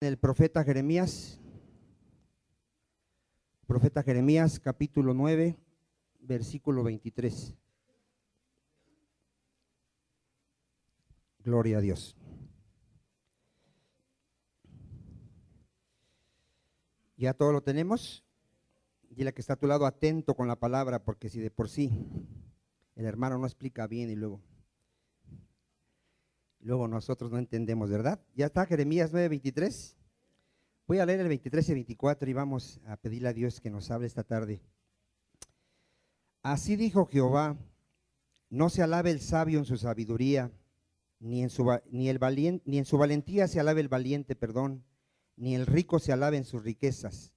El profeta Jeremías capítulo 9, versículo 23. Gloria a Dios. ¿Ya todo lo tenemos? Dile que está a tu lado atento con la palabra, porque si de por sí el hermano no explica bien y luego nosotros no entendemos, ¿verdad? ¿Ya está Jeremías 9, 23? Voy a leer el 23 y 24 y vamos a pedirle a Dios que nos hable esta tarde. Así dijo Jehová: no se alabe el sabio en su sabiduría, ni en su valentía se alabe el valiente, ni el rico se alabe en sus riquezas.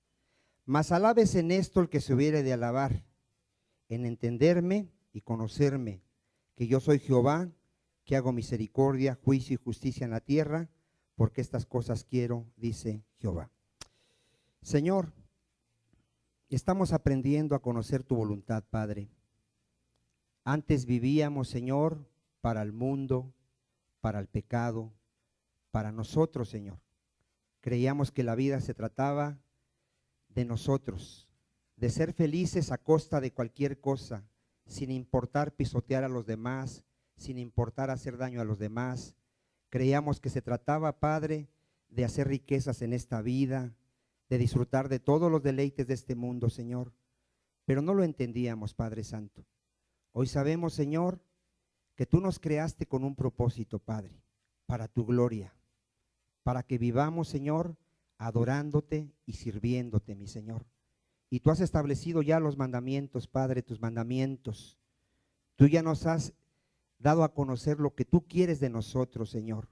Mas alabes en esto el que se hubiere de alabar, en entenderme y conocerme, que yo soy Jehová, que hago misericordia, juicio y justicia en la tierra, porque estas cosas quiero, dice Jehová. Señor, estamos aprendiendo a conocer tu voluntad, Padre. Antes vivíamos, Señor, para el mundo, para el pecado, para nosotros, Señor. Creíamos que la vida se trataba de nosotros, de ser felices a costa de cualquier cosa, sin importar pisotear a los demás, sin importar hacer daño a los demás. Creíamos que se trataba, Padre, de hacer riquezas en esta vida, de disfrutar de todos los deleites de este mundo, Señor. Pero no lo entendíamos, Padre Santo. Hoy sabemos, Señor, que tú nos creaste con un propósito, Padre, para tu gloria, para que vivamos, Señor, adorándote y sirviéndote, mi Señor. Y tú has establecido ya los mandamientos, Padre, tus mandamientos. Tú ya nos has dado a conocer lo que tú quieres de nosotros, Señor.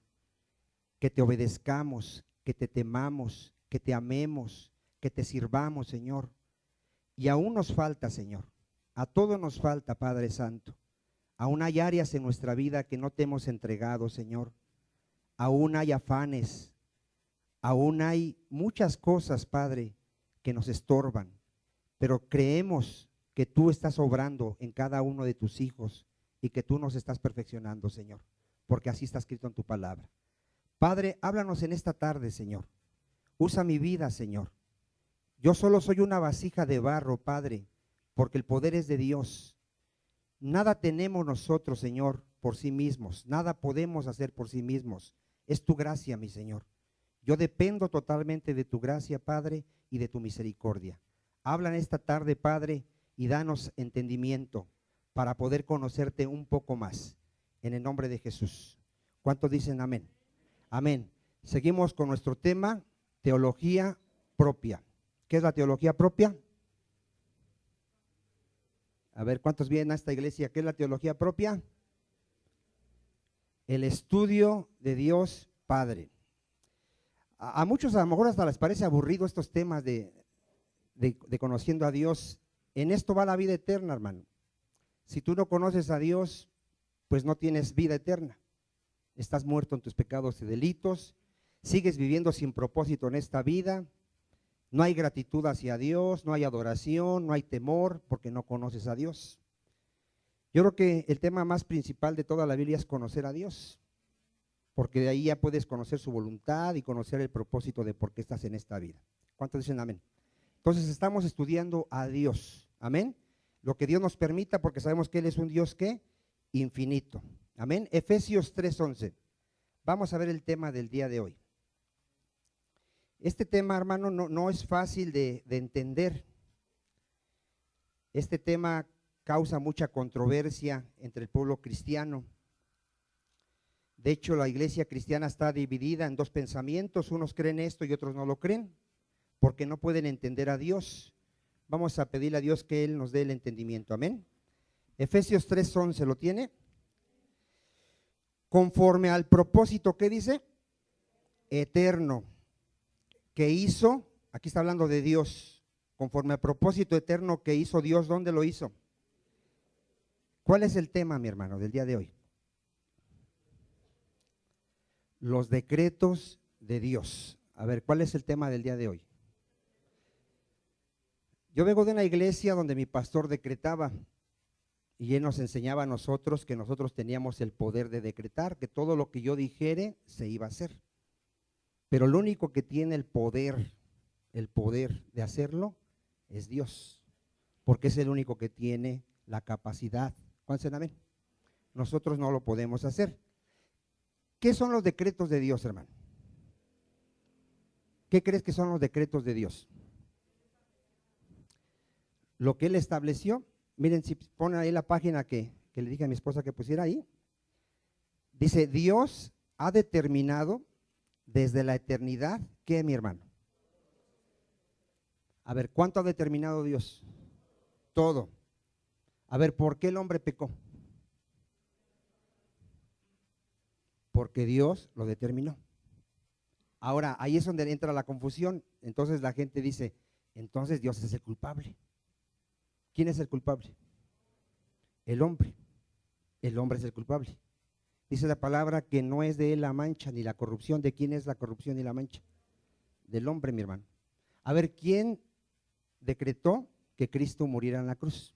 Que te obedezcamos, que te temamos, que te amemos, que te sirvamos, Señor. Y aún nos falta, Señor. A todos nos falta, Padre Santo. Aún hay áreas en nuestra vida que no te hemos entregado, Señor. Aún hay afanes. Aún hay muchas cosas, Padre, que nos estorban. Pero creemos que tú estás obrando en cada uno de tus hijos y que tú nos estás perfeccionando, Señor, porque así está escrito en tu palabra. Padre, háblanos en esta tarde, Señor. Usa mi vida, Señor. Yo solo soy una vasija de barro, Padre, porque el poder es de Dios. Nada tenemos nosotros, Señor, por sí mismos. Nada podemos hacer por sí mismos. Es tu gracia, mi Señor. Yo dependo totalmente de tu gracia, Padre, y de tu misericordia. Habla en esta tarde, Padre, y danos entendimiento para poder conocerte un poco más. En el nombre de Jesús. ¿Cuántos dicen amén? Amén. Seguimos con nuestro tema, teología propia. ¿Qué es la teología propia? A ver, ¿cuántos vienen a esta iglesia? ¿Qué es la teología propia? El estudio de Dios Padre. A muchos a lo mejor hasta les parece aburrido estos temas de conociendo a Dios. En esto va la vida eterna, hermano. Si tú no conoces a Dios, pues no tienes vida eterna. Estás muerto en tus pecados y delitos, sigues viviendo sin propósito en esta vida, no hay gratitud hacia Dios, no hay adoración, no hay temor, porque no conoces a Dios. Yo creo que el tema más principal de toda la Biblia es conocer a Dios, porque de ahí ya puedes conocer su voluntad y conocer el propósito de por qué estás en esta vida. ¿Cuántos dicen amén? Entonces estamos estudiando a Dios, amén. Lo que Dios nos permita, porque sabemos que Él es un Dios que infinito. Amén. Efesios 3:11. Vamos a ver el tema del día de hoy. Este tema, hermano, no es fácil de entender. Este tema causa mucha controversia entre el pueblo cristiano. De hecho, la iglesia cristiana está dividida en dos pensamientos. Unos creen esto y otros no lo creen, porque no pueden entender a Dios. Vamos a pedirle a Dios que Él nos dé el entendimiento. Amén. Efesios 3:11, ¿lo tiene? Conforme al propósito, ¿qué dice? Eterno, que hizo, aquí está hablando de Dios, conforme al propósito eterno que hizo Dios, ¿dónde lo hizo? ¿Cuál es el tema, mi hermano, del día de hoy? Los decretos de Dios. A ver, ¿cuál es el tema del día de hoy? Yo vengo de una iglesia donde mi pastor decretaba y él nos enseñaba a nosotros que nosotros teníamos el poder de decretar, que todo lo que yo dijere se iba a hacer. Pero lo único que tiene el poder de hacerlo es Dios, porque es el único que tiene la capacidad. ¿Cuántos dicen amén? Nosotros no lo podemos hacer. ¿Qué son los decretos de Dios, hermano? ¿Qué crees que son los decretos de Dios? Lo que Él estableció. Miren, si ponen ahí la página que le dije a mi esposa que pusiera ahí. Dice, Dios ha determinado desde la eternidad, ¿qué, mi hermano? A ver, ¿cuánto ha determinado Dios? Todo. A ver, ¿por qué el hombre pecó? Porque Dios lo determinó. Ahora, ahí es donde entra la confusión. Entonces la gente dice, entonces Dios es el culpable. ¿Quién es el culpable? El hombre. El hombre es el culpable. Dice la palabra que no es de él la mancha ni la corrupción. ¿De quién es la corrupción y la mancha? Del hombre, mi hermano. A ver, ¿quién decretó que Cristo muriera en la cruz?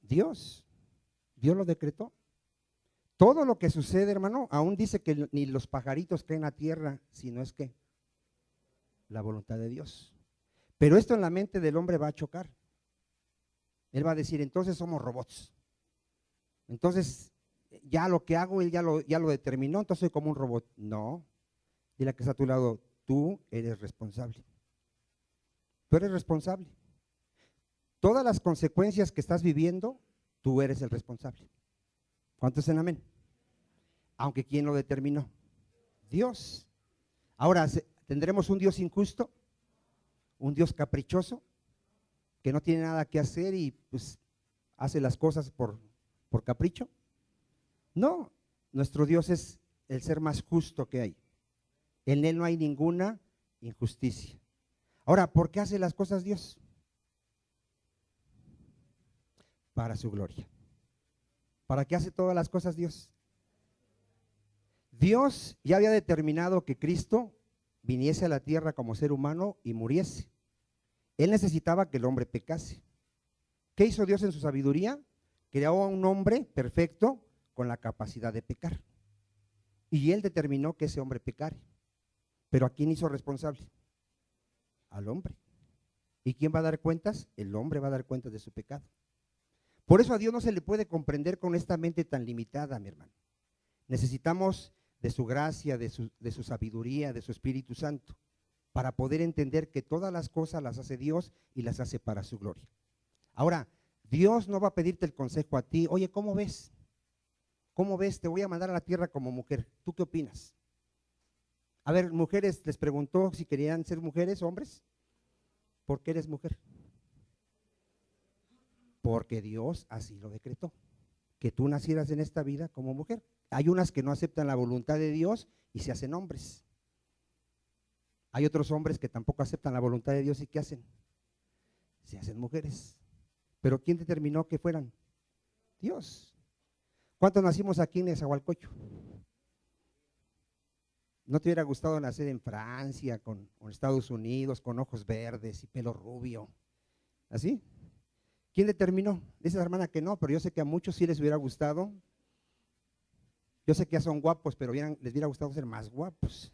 Dios. Dios lo decretó. Todo lo que sucede, hermano, aún dice que ni los pajaritos caen a tierra, sino es que la voluntad de Dios. Pero esto en la mente del hombre va a chocar. Él va a decir, entonces somos robots. Entonces, ya lo que hago, él ya lo determinó, entonces soy como un robot. No, dile a que está a tu lado, tú eres responsable. Tú eres responsable. Todas las consecuencias que estás viviendo, tú eres el responsable. ¿Cuántos dicen amén? Aunque ¿quién lo determinó? Dios. Ahora, ¿tendremos un Dios injusto? ¿Un Dios caprichoso? Que no tiene nada que hacer y pues hace las cosas por capricho. No, nuestro Dios es el ser más justo que hay. En Él no hay ninguna injusticia. Ahora, ¿por qué hace las cosas Dios? Para su gloria. ¿Para qué hace todas las cosas Dios? Dios ya había determinado que Cristo viniese a la tierra como ser humano y muriese. Él necesitaba que el hombre pecase. ¿Qué hizo Dios en su sabiduría? Creó a un hombre perfecto con la capacidad de pecar. Y Él determinó que ese hombre pecare. ¿Pero a quién hizo responsable? Al hombre. ¿Y quién va a dar cuentas? El hombre va a dar cuentas de su pecado. Por eso a Dios no se le puede comprender con esta mente tan limitada, mi hermano. Necesitamos de su gracia, de su sabiduría, de su Espíritu Santo, para poder entender que todas las cosas las hace Dios y las hace para su gloria. Ahora, Dios no va a pedirte el consejo a ti, oye, ¿cómo ves? ¿Cómo ves? Te voy a mandar a la tierra como mujer. ¿Tú qué opinas? A ver, mujeres, les preguntó si querían ser mujeres o hombres. ¿Por qué eres mujer? Porque Dios así lo decretó, que tú nacieras en esta vida como mujer. Hay unas que no aceptan la voluntad de Dios y se hacen hombres. Hay otros hombres que tampoco aceptan la voluntad de Dios y ¿qué hacen? Se hacen mujeres. ¿Pero quién determinó que fueran? Dios. ¿Cuántos nacimos aquí en Nezahualcóyotl? ¿No te hubiera gustado nacer en Francia, con Estados Unidos, con ojos verdes y pelo rubio? ¿Así? ¿Quién determinó? Dice la hermana que no, pero yo sé que a muchos sí les hubiera gustado. Yo sé que ya son guapos, pero les hubiera gustado ser más guapos.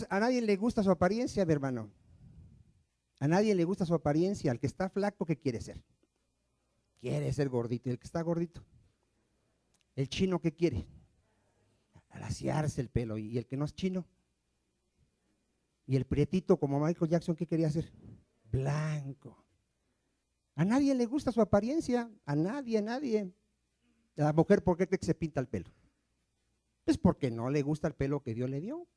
A nadie le gusta su apariencia, mi hermano. A nadie le gusta su apariencia. Al que está flaco, ¿qué quiere ser? Quiere ser gordito. ¿Y el que está gordito? ¿El chino qué quiere? Alaciarse el pelo. ¿Y el que no es chino? ¿Y el prietito como Michael Jackson qué quería hacer? Blanco. A nadie le gusta su apariencia. A nadie, a nadie. La mujer, ¿por qué cree que se pinta el pelo? Pues porque no le gusta el pelo que Dios le dio.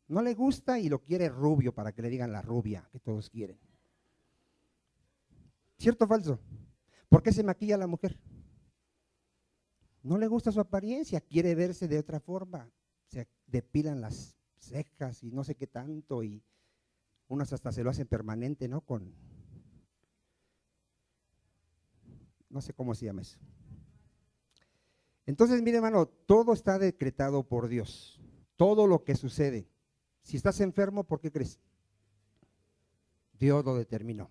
No le gusta y lo quiere rubio para que le digan la rubia que todos quieren. ¿Cierto o falso? ¿Por qué se maquilla la mujer? No le gusta su apariencia, quiere verse de otra forma. Se depilan las cejas y no sé qué tanto y unas hasta se lo hacen permanente, ¿no? No sé cómo se llama eso. Entonces, mire hermano, todo está decretado por Dios. Todo lo que sucede. Si estás enfermo, ¿por qué crees? Dios lo determinó.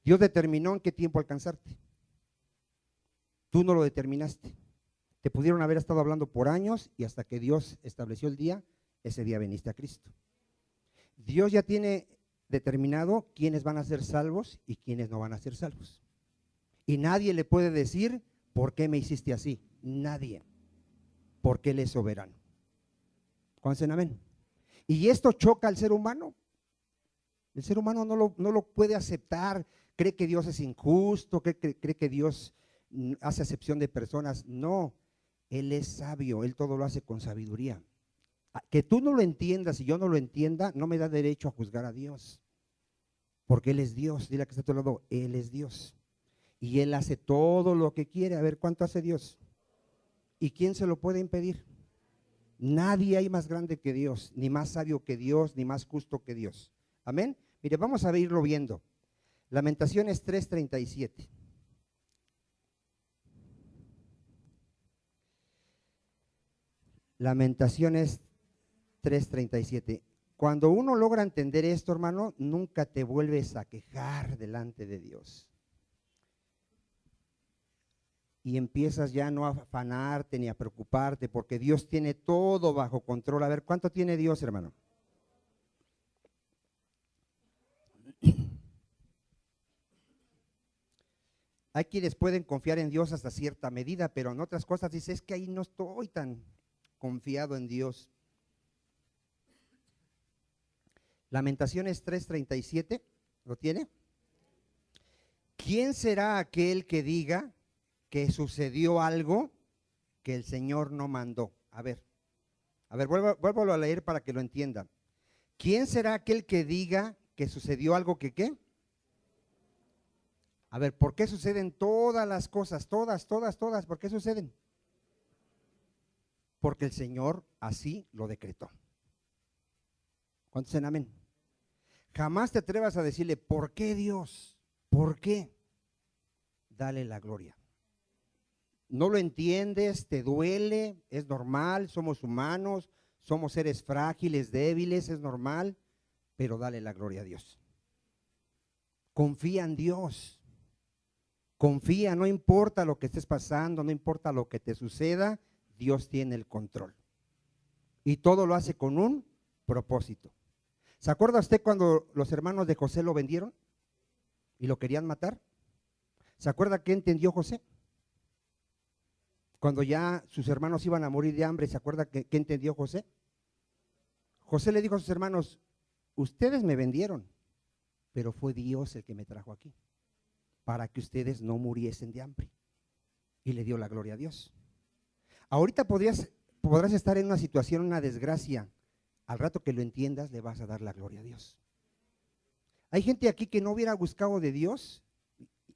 Dios determinó en qué tiempo alcanzarte. Tú no lo determinaste. Te pudieron haber estado hablando por años y hasta que Dios estableció el día, ese día viniste a Cristo. Dios ya tiene determinado quiénes van a ser salvos y quiénes no van a ser salvos. Y nadie le puede decir, ¿por qué me hiciste así? Nadie, porque Él es soberano. ¿Cuántos dicen amén? Y esto choca al ser humano. El ser humano no lo puede aceptar, cree que Dios es injusto, cree que Dios hace acepción de personas. No, Él es sabio, Él todo lo hace con sabiduría. Que tú no lo entiendas y yo no lo entienda, no me da derecho a juzgar a Dios, porque Él es Dios. Dile a que está a tu lado, Él es Dios. Y Él hace todo lo que quiere. A ver, ¿cuánto hace Dios? ¿Y quién se lo puede impedir? Nadie hay más grande que Dios, ni más sabio que Dios, ni más justo que Dios. Amén. Mire, vamos a irlo viendo. Lamentaciones 3:37. Lamentaciones 3:37. Cuando uno logra entender esto, hermano, nunca te vuelves a quejar delante de Dios. Y empiezas ya no a afanarte ni a preocuparte, porque Dios tiene todo bajo control. A ver, ¿cuánto tiene Dios, hermano? Hay quienes pueden confiar en Dios hasta cierta medida, pero en otras cosas dice, es que ahí no estoy tan confiado en Dios. Lamentaciones 3:37, ¿lo tiene? ¿Quién será aquel que diga que sucedió algo que el Señor no mandó? A ver, vuélvalo a leer para que lo entiendan. ¿Quién será aquel que diga que sucedió algo que qué? A ver, ¿por qué suceden todas las cosas? Todas, ¿por qué suceden? Porque el Señor así lo decretó. ¿Cuántos dicen amén? Jamás te atrevas a decirle, ¿por qué Dios? ¿Por qué? Dale la gloria. No lo entiendes, te duele, es normal, somos humanos, somos seres frágiles, débiles, es normal, pero dale la gloria a Dios. Confía en Dios. Confía, no importa lo que estés pasando, no importa lo que te suceda, Dios tiene el control. Y todo lo hace con un propósito. ¿Se acuerda usted cuando los hermanos de José lo vendieron y lo querían matar? ¿Se acuerda qué entendió José? Cuando ya sus hermanos iban a morir de hambre, ¿se acuerda qué entendió José? José le dijo a sus hermanos, ustedes me vendieron, pero fue Dios el que me trajo aquí, para que ustedes no muriesen de hambre. Y le dio la gloria a Dios. Ahorita podrás estar en una situación, una desgracia. Al rato que lo entiendas, le vas a dar la gloria a Dios. Hay gente aquí que no hubiera buscado de Dios,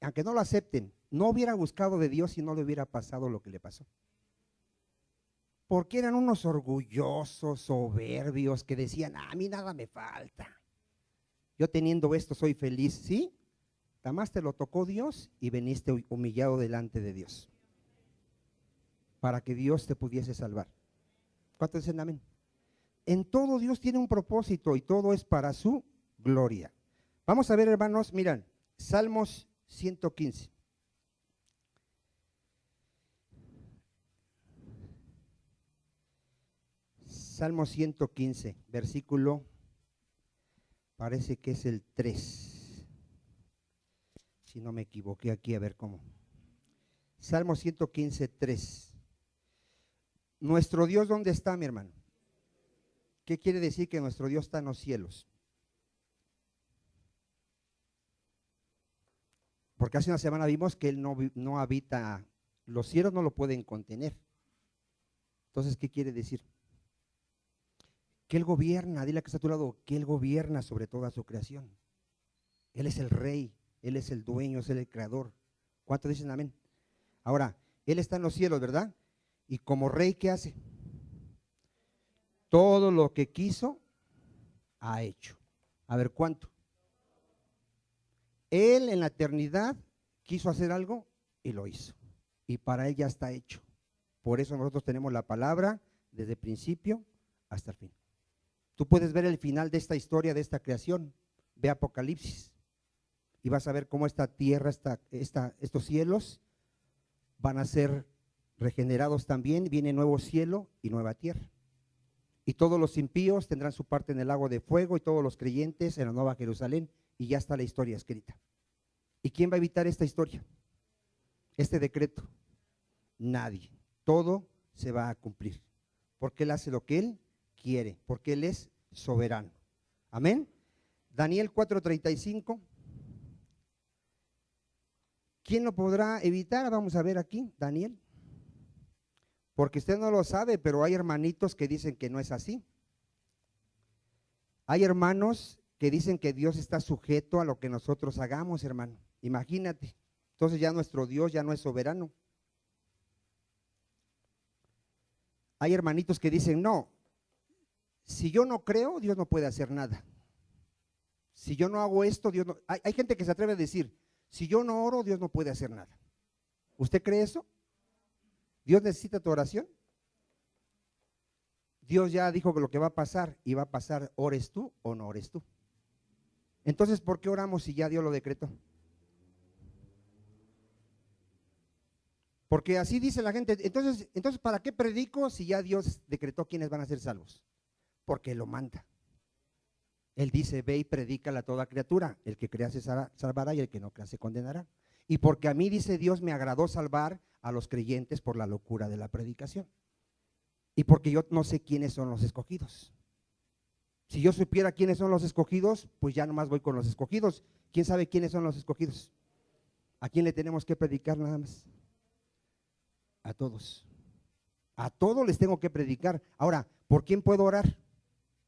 aunque no lo acepten, no hubiera buscado de Dios si no le hubiera pasado lo que le pasó. Porque eran unos orgullosos, soberbios, que decían, a mí nada me falta. Yo teniendo esto soy feliz, ¿sí? Nada más te lo tocó Dios y veniste humillado delante de Dios, para que Dios te pudiese salvar. ¿Cuántos dicen amén? En todo Dios tiene un propósito y todo es para su gloria. Vamos a ver, hermanos, miran, Salmos 115. Salmos 115, versículo, parece que es el 3. Si no me equivoqué aquí, a ver cómo. Salmos 115, 3. Nuestro Dios, ¿dónde está, mi hermano? ¿Qué quiere decir que nuestro Dios está en los cielos? Porque hace una semana vimos que Él no habita, los cielos no lo pueden contener. Entonces, ¿qué quiere decir? Que Él gobierna, dile a que está a tu lado, que Él gobierna sobre toda su creación. Él es el rey, Él es el dueño, es el creador. ¿Cuántos dicen amén? Ahora, Él está en los cielos, ¿verdad? Y como rey, ¿qué hace? Todo lo que quiso, ha hecho. A ver, ¿cuánto? Él en la eternidad quiso hacer algo y lo hizo. Y para Él ya está hecho. Por eso nosotros tenemos la palabra desde el principio hasta el fin. Tú puedes ver el final de esta historia, de esta creación. Ve Apocalipsis y vas a ver cómo esta tierra, estos cielos van a ser regenerados también, viene nuevo cielo y nueva tierra. Y todos los impíos tendrán su parte en el lago de fuego y todos los creyentes en la nueva Jerusalén. Y ya está la historia escrita. ¿Y quién va a evitar esta historia? Este decreto. Nadie. Todo se va a cumplir. Porque Él hace lo que Él quiere. Porque Él es soberano. Amén. Daniel 4:35. ¿Quién lo podrá evitar? Vamos a ver aquí, Daniel. Porque usted no lo sabe, pero hay hermanitos que dicen que no es así. Hay hermanos que dicen que Dios está sujeto a lo que nosotros hagamos, hermano. Imagínate. Entonces ya nuestro Dios ya no es soberano. Hay hermanitos que dicen, no, si yo no creo, Dios no puede hacer nada. Si yo no hago esto, Dios no… Hay gente que se atreve a decir, si yo no oro, Dios no puede hacer nada. ¿Usted cree eso? ¿Dios necesita tu oración? Dios ya dijo que lo que va a pasar, y va a pasar, ores tú o no ores tú. Entonces, ¿por qué oramos si ya Dios lo decretó? Porque así dice la gente, entonces ¿para qué predico si ya Dios decretó quiénes van a ser salvos? Porque Él lo manda. Él dice, ve y predícala a toda criatura, el que crea se salvará y el que no crea se condenará. Y porque a mí, dice Dios, me agradó salvar a los creyentes por la locura de la predicación. Y porque yo no sé quiénes son los escogidos. Si yo supiera quiénes son los escogidos, pues ya nomás voy con los escogidos. ¿Quién sabe quiénes son los escogidos? ¿A quién le tenemos que predicar nada más? A todos. A todos les tengo que predicar. Ahora, ¿por quién puedo orar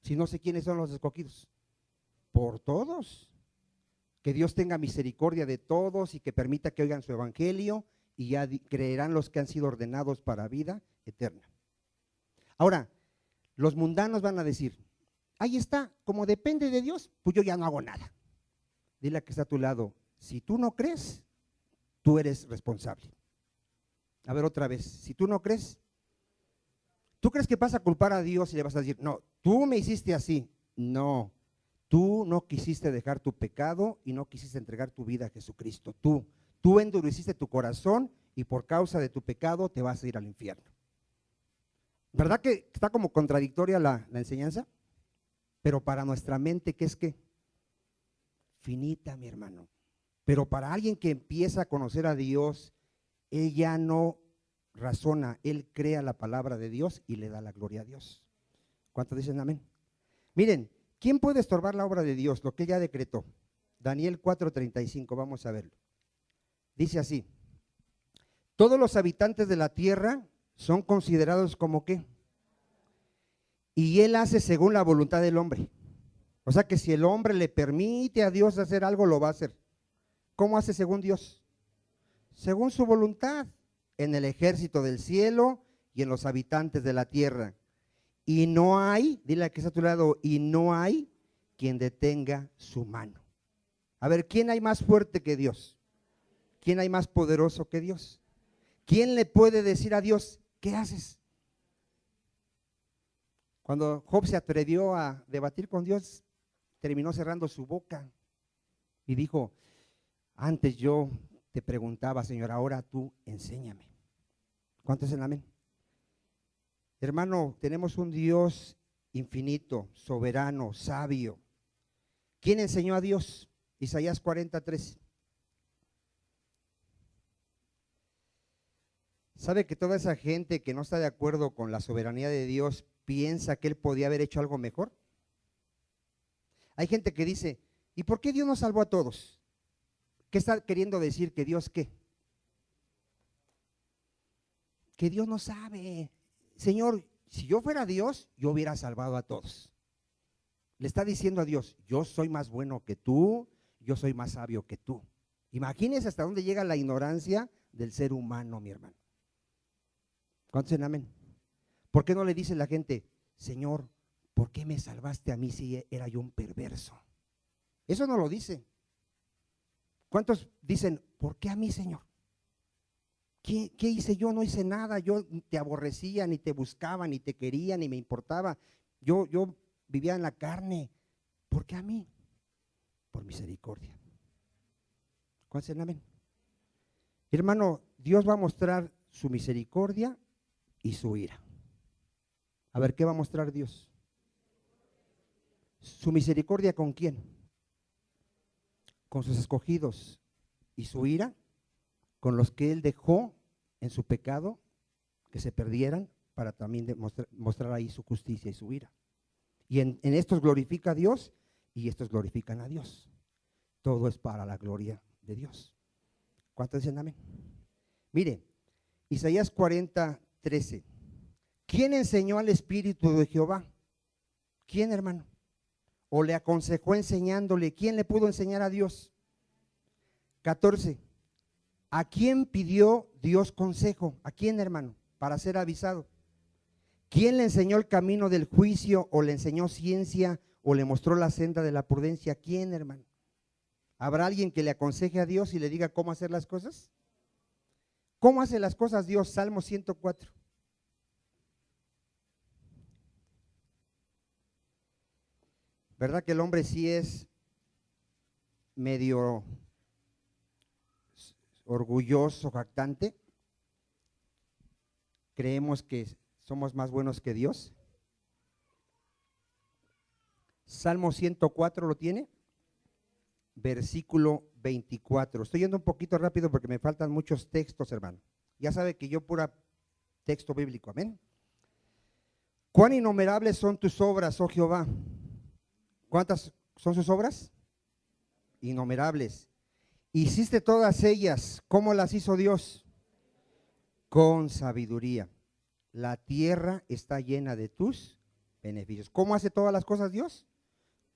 si no sé quiénes son los escogidos? Por todos. Que Dios tenga misericordia de todos y que permita que oigan su evangelio y ya creerán los que han sido ordenados para vida eterna. Ahora, los mundanos van a decir, ahí está, como depende de Dios, pues yo ya no hago nada. Dile a que está a tu lado, si tú no crees, tú eres responsable. A ver otra vez, si tú no crees, ¿tú crees que vas a culpar a Dios y le vas a decir, no, tú me hiciste así? No, tú no quisiste dejar tu pecado y no quisiste entregar tu vida a Jesucristo. Tú endureciste tu corazón y por causa de tu pecado te vas a ir al infierno. ¿Verdad que está como contradictoria la enseñanza? Pero para nuestra mente, ¿qué es qué? Finita, mi hermano. Pero para alguien que empieza a conocer a Dios, él ya no razona, él crea la palabra de Dios y le da la gloria a Dios. ¿Cuántos dicen amén? Miren, ¿quién puede estorbar la obra de Dios? Lo que ella decretó. Daniel 4:35, vamos a verlo. Dice así, todos los habitantes de la tierra son considerados como ¿qué? Y Él hace según la voluntad del hombre. O sea que si el hombre le permite a Dios hacer algo, lo va a hacer. ¿Cómo hace según Dios? Según su voluntad, en el ejército del cielo y en los habitantes de la tierra. Y no hay, dile a que está a tu lado, y no hay quien detenga su mano. A ver, ¿quién hay más fuerte que Dios? ¿Quién hay más poderoso que Dios? ¿Quién le puede decir a Dios, ¿qué haces? Cuando Job se atrevió a debatir con Dios, terminó cerrando su boca y dijo, antes yo te preguntaba, Señor, ahora tú enséñame. ¿Cuántos dicen amén? Hermano, tenemos un Dios infinito, soberano, sabio. ¿Quién enseñó a Dios? Isaías 43. ¿Sabe que toda esa gente que no está de acuerdo con la soberanía de Dios piensa que Él podía haber hecho algo mejor? Hay gente que dice, ¿y por qué Dios no salvó a todos? ¿Qué está queriendo decir? ¿Que Dios qué? Que Dios no sabe. Señor, si yo fuera Dios, yo hubiera salvado a todos. Le está diciendo a Dios, yo soy más bueno que tú, yo soy más sabio que tú. Imagínense hasta dónde llega la ignorancia del ser humano, mi hermano. ¿Cuántos dicen amén? ¿Por qué no le dice la gente, Señor, ¿por qué me salvaste a mí si era yo un perverso? Eso no lo dice. ¿Cuántos dicen, ¿por qué a mí, Señor? ¿Qué hice yo? No hice nada, yo te aborrecía, ni te buscaba, ni te quería, ni me importaba. Yo vivía en la carne. ¿Por qué a mí? Por misericordia. ¿Cuántos dicen amén? Hermano, Dios va a mostrar su misericordia y su ira. A ver, ¿qué va a mostrar Dios? ¿Su misericordia con quién? Con sus escogidos. ¿Y su ira? Con los que Él dejó en su pecado, que se perdieran, para también mostrar ahí su justicia y su ira. Y en estos glorifica a Dios y estos glorifican a Dios. Todo es para la gloria de Dios. ¿Cuántos dicen amén? Mire, Isaías 40:13. ¿Quién enseñó al Espíritu de Jehová? ¿Quién, hermano? ¿O le aconsejó enseñándole? ¿Quién le pudo enseñar a Dios? 14. ¿A quién pidió Dios consejo? ¿A quién, hermano? Para ser avisado. ¿Quién le enseñó el camino del juicio, o le enseñó ciencia, o le mostró la senda de la prudencia? ¿Quién, hermano? ¿Habrá alguien que le aconseje a Dios y le diga cómo hacer las cosas? ¿Cómo hace las cosas Dios? Salmo 104. ¿Verdad que el hombre sí es medio orgulloso, jactante? Creemos que somos más buenos que Dios. Salmo 104, ¿lo tiene? Versículo 24. Estoy yendo un poquito rápido porque me faltan muchos textos, hermano. Ya sabe que yo pura texto bíblico, amén. Cuán innumerables son tus obras, oh Jehová. ¿Cuántas son sus obras? Innumerables. Hiciste todas ellas. ¿Cómo las hizo Dios? Con sabiduría. La tierra está llena de tus beneficios. ¿Cómo hace todas las cosas Dios?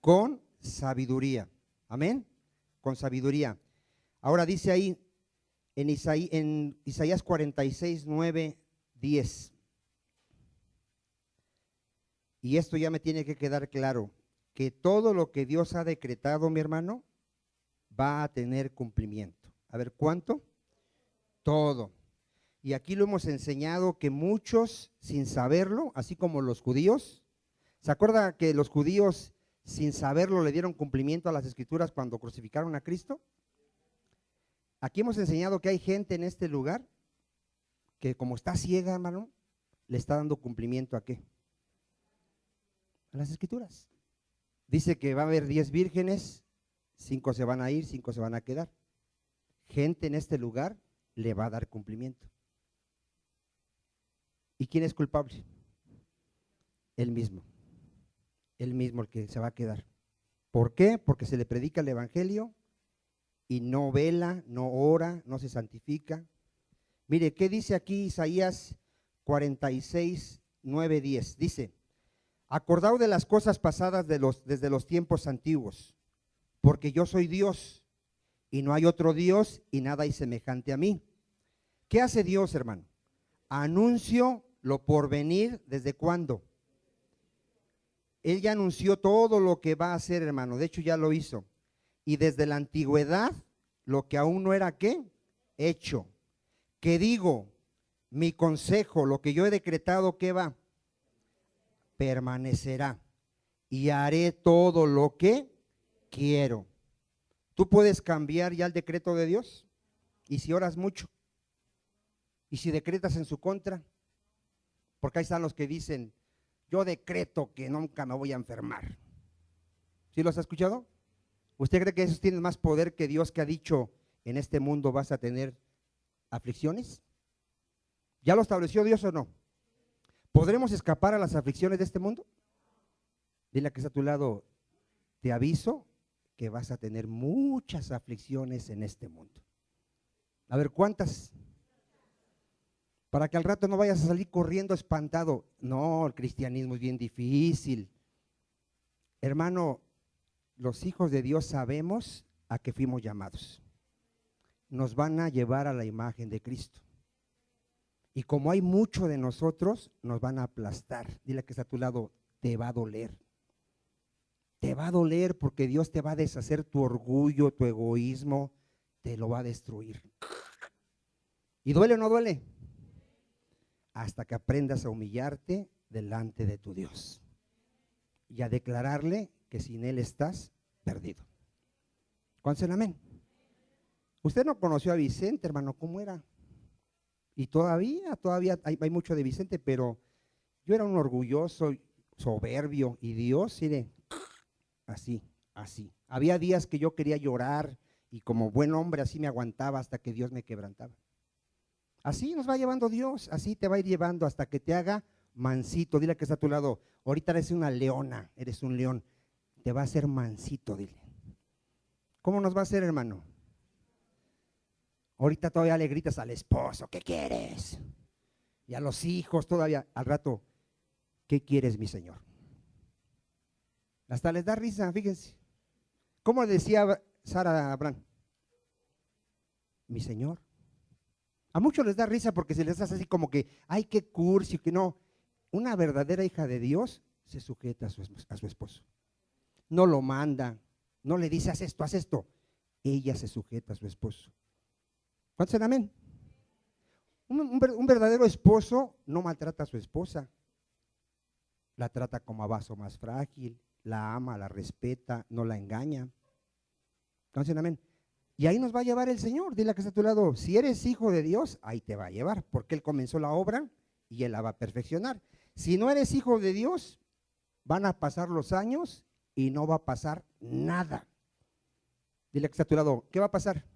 Con sabiduría. Amén. Con sabiduría. Ahora dice ahí en Isaías 46, 9, 10. Y esto ya me tiene que quedar claro, que todo lo que Dios ha decretado, mi hermano, va a tener cumplimiento. A ver, ¿cuánto? Todo. Y aquí lo hemos enseñado que muchos, sin saberlo, así como los judíos, ¿se acuerda que los judíos sin saberlo le dieron cumplimiento a las escrituras cuando crucificaron a Cristo? Aquí hemos enseñado que hay gente en este lugar que, como está ciega, hermano, le está dando cumplimiento ¿a qué? A las escrituras. Dice que va a haber 10 vírgenes, 5 se van a ir, 5 se van a quedar. Gente en este lugar le va a dar cumplimiento. ¿Y quién es culpable? Él mismo el que se va a quedar. ¿Por qué? Porque se le predica el evangelio y no vela, no ora, no se santifica. Mire, ¿qué dice aquí Isaías 46, 9, 10? Dice: acordaos de las cosas pasadas desde los tiempos antiguos, porque yo soy Dios y no hay otro Dios y nada hay semejante a mí. ¿Qué hace Dios, hermano? Anuncio lo por venir. ¿Desde cuándo? Él ya anunció todo lo que va a hacer, hermano. De hecho, ya lo hizo. Y desde la antigüedad, lo que aún no era ¿qué? Hecho. Que digo, mi consejo, lo que yo he decretado, ¿qué va? Permanecerá. Y haré todo lo que quiero. ¿Tú puedes cambiar ya el decreto de Dios? ¿Y si oras mucho? ¿Y si decretas en su contra? Porque ahí están los que dicen: yo decreto que nunca me voy a enfermar. ¿Sí los ha escuchado? ¿Usted cree que esos tienen más poder que Dios, que ha dicho: en este mundo vas a tener aflicciones? ¿Ya lo estableció Dios o no? ¿Podremos escapar a las aflicciones de este mundo? Dile a que está a tu lado: te aviso que vas a tener muchas aflicciones en este mundo. A ver, ¿cuántas? Para que al rato no vayas a salir corriendo espantado. No, el cristianismo es bien difícil. Hermano, los hijos de Dios sabemos a qué fuimos llamados. Nos van a llevar a la imagen de Cristo. Y como hay mucho de nosotros, nos van a aplastar. Dile que está a tu lado: te va a doler. Te va a doler porque Dios te va a deshacer tu orgullo, tu egoísmo, te lo va a destruir. ¿Y duele o no duele? Hasta que aprendas a humillarte delante de tu Dios y a declararle que sin Él estás perdido. ¿Cuántos dicen amén? Usted no conoció a Vicente, hermano, ¿cómo era? Y todavía hay mucho de Vicente, pero yo era un orgulloso, soberbio, y Dios, mire, así, así. Había días que yo quería llorar y como buen hombre así me aguantaba hasta que Dios me quebrantaba. Así nos va llevando Dios, así te va a ir llevando hasta que te haga mansito. Dile que está a tu lado, ahorita eres una leona, eres un león, te va a hacer mansito, dile. ¿Cómo nos va a hacer, hermano? Ahorita todavía le gritas al esposo, ¿qué quieres? Y a los hijos todavía, al rato, ¿qué quieres, mi Señor? Hasta les da risa, fíjense. ¿Cómo decía Sara a Abraham? Mi Señor. A muchos les da risa porque se les hace así como que, ay, qué cursi, que no. Una verdadera hija de Dios se sujeta a su esposo. No lo manda, no le dice, haz esto, haz esto. Ella se sujeta a su esposo. ¿Cuántos dicen amén? Un verdadero esposo no maltrata a su esposa. La trata como a vaso más frágil, la ama, la respeta, no la engaña. ¿Cuántos dicen amén? Y ahí nos va a llevar el Señor. Dile a que está a tu lado, si eres hijo de Dios, ahí te va a llevar, porque Él comenzó la obra y Él la va a perfeccionar. Si no eres hijo de Dios, van a pasar los años y no va a pasar nada. Dile a que está a tu lado, ¿qué va a pasar?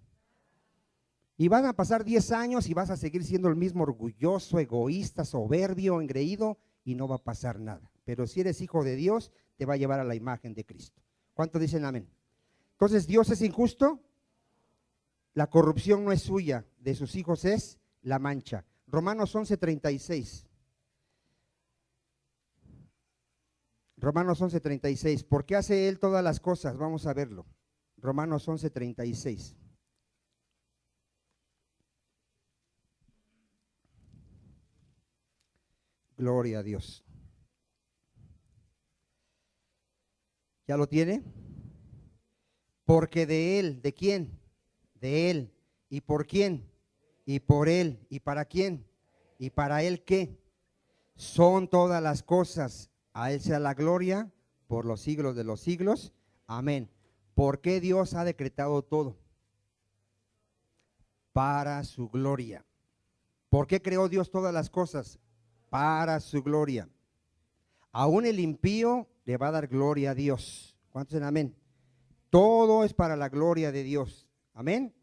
Y van a pasar 10 años y vas a seguir siendo el mismo orgulloso, egoísta, soberbio, engreído y no va a pasar nada. Pero si eres hijo de Dios, te va a llevar a la imagen de Cristo. ¿Cuántos dicen amén? Entonces, ¿Dios es injusto? La corrupción no es suya, de sus hijos es la mancha. Romanos 11:36. Romanos 11:36. ¿Por qué hace Él todas las cosas? Vamos a verlo. Romanos 11:36. Gloria a Dios. ¿Ya lo tiene? Porque de Él, ¿de quién? De Él. ¿Y por quién? Y por Él. ¿Y para quién? ¿Y para Él qué? Son todas las cosas. A Él sea la gloria por los siglos de los siglos. Amén. ¿Por qué Dios ha decretado todo? Para su gloria. ¿Por qué creó Dios todas las cosas? Para su gloria. Aún el impío le va a dar gloria a Dios. ¿Cuántos dicen amén? Todo es para la gloria de Dios. Amén.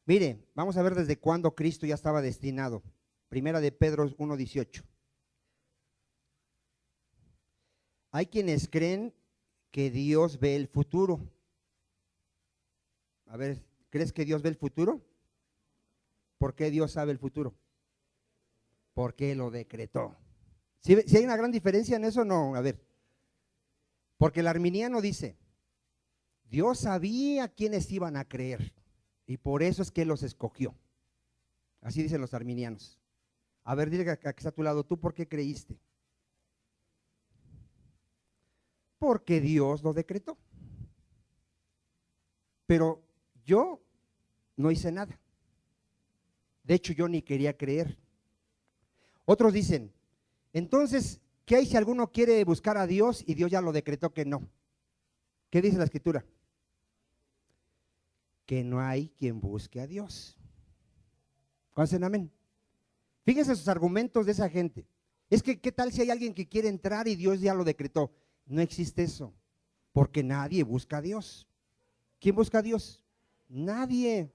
Mire, vamos a ver desde cuándo Cristo ya estaba destinado. Primera de Pedro 1:18. Hay quienes creen que Dios ve el futuro. A ver, ¿crees que Dios ve el futuro? ¿Por qué Dios sabe el futuro? Porque lo decretó. ¿Si hay una gran diferencia en eso? No, a ver. Porque el arminiano dice, Dios sabía quiénes iban a creer y por eso es que los escogió. Así dicen los arminianos. A ver, dile que está a tu lado, ¿tú por qué creíste? Porque Dios lo decretó. Pero yo no hice nada. De hecho, yo ni quería creer. Otros dicen, entonces, ¿qué hay si alguno quiere buscar a Dios y Dios ya lo decretó que no? ¿Qué dice la Escritura? Que no hay quien busque a Dios. ¿Conocen amén? Fíjense sus argumentos de esa gente. Es que, ¿qué tal si hay alguien que quiere entrar y Dios ya lo decretó? No existe eso, porque nadie busca a Dios. ¿Quién busca a Dios? Nadie.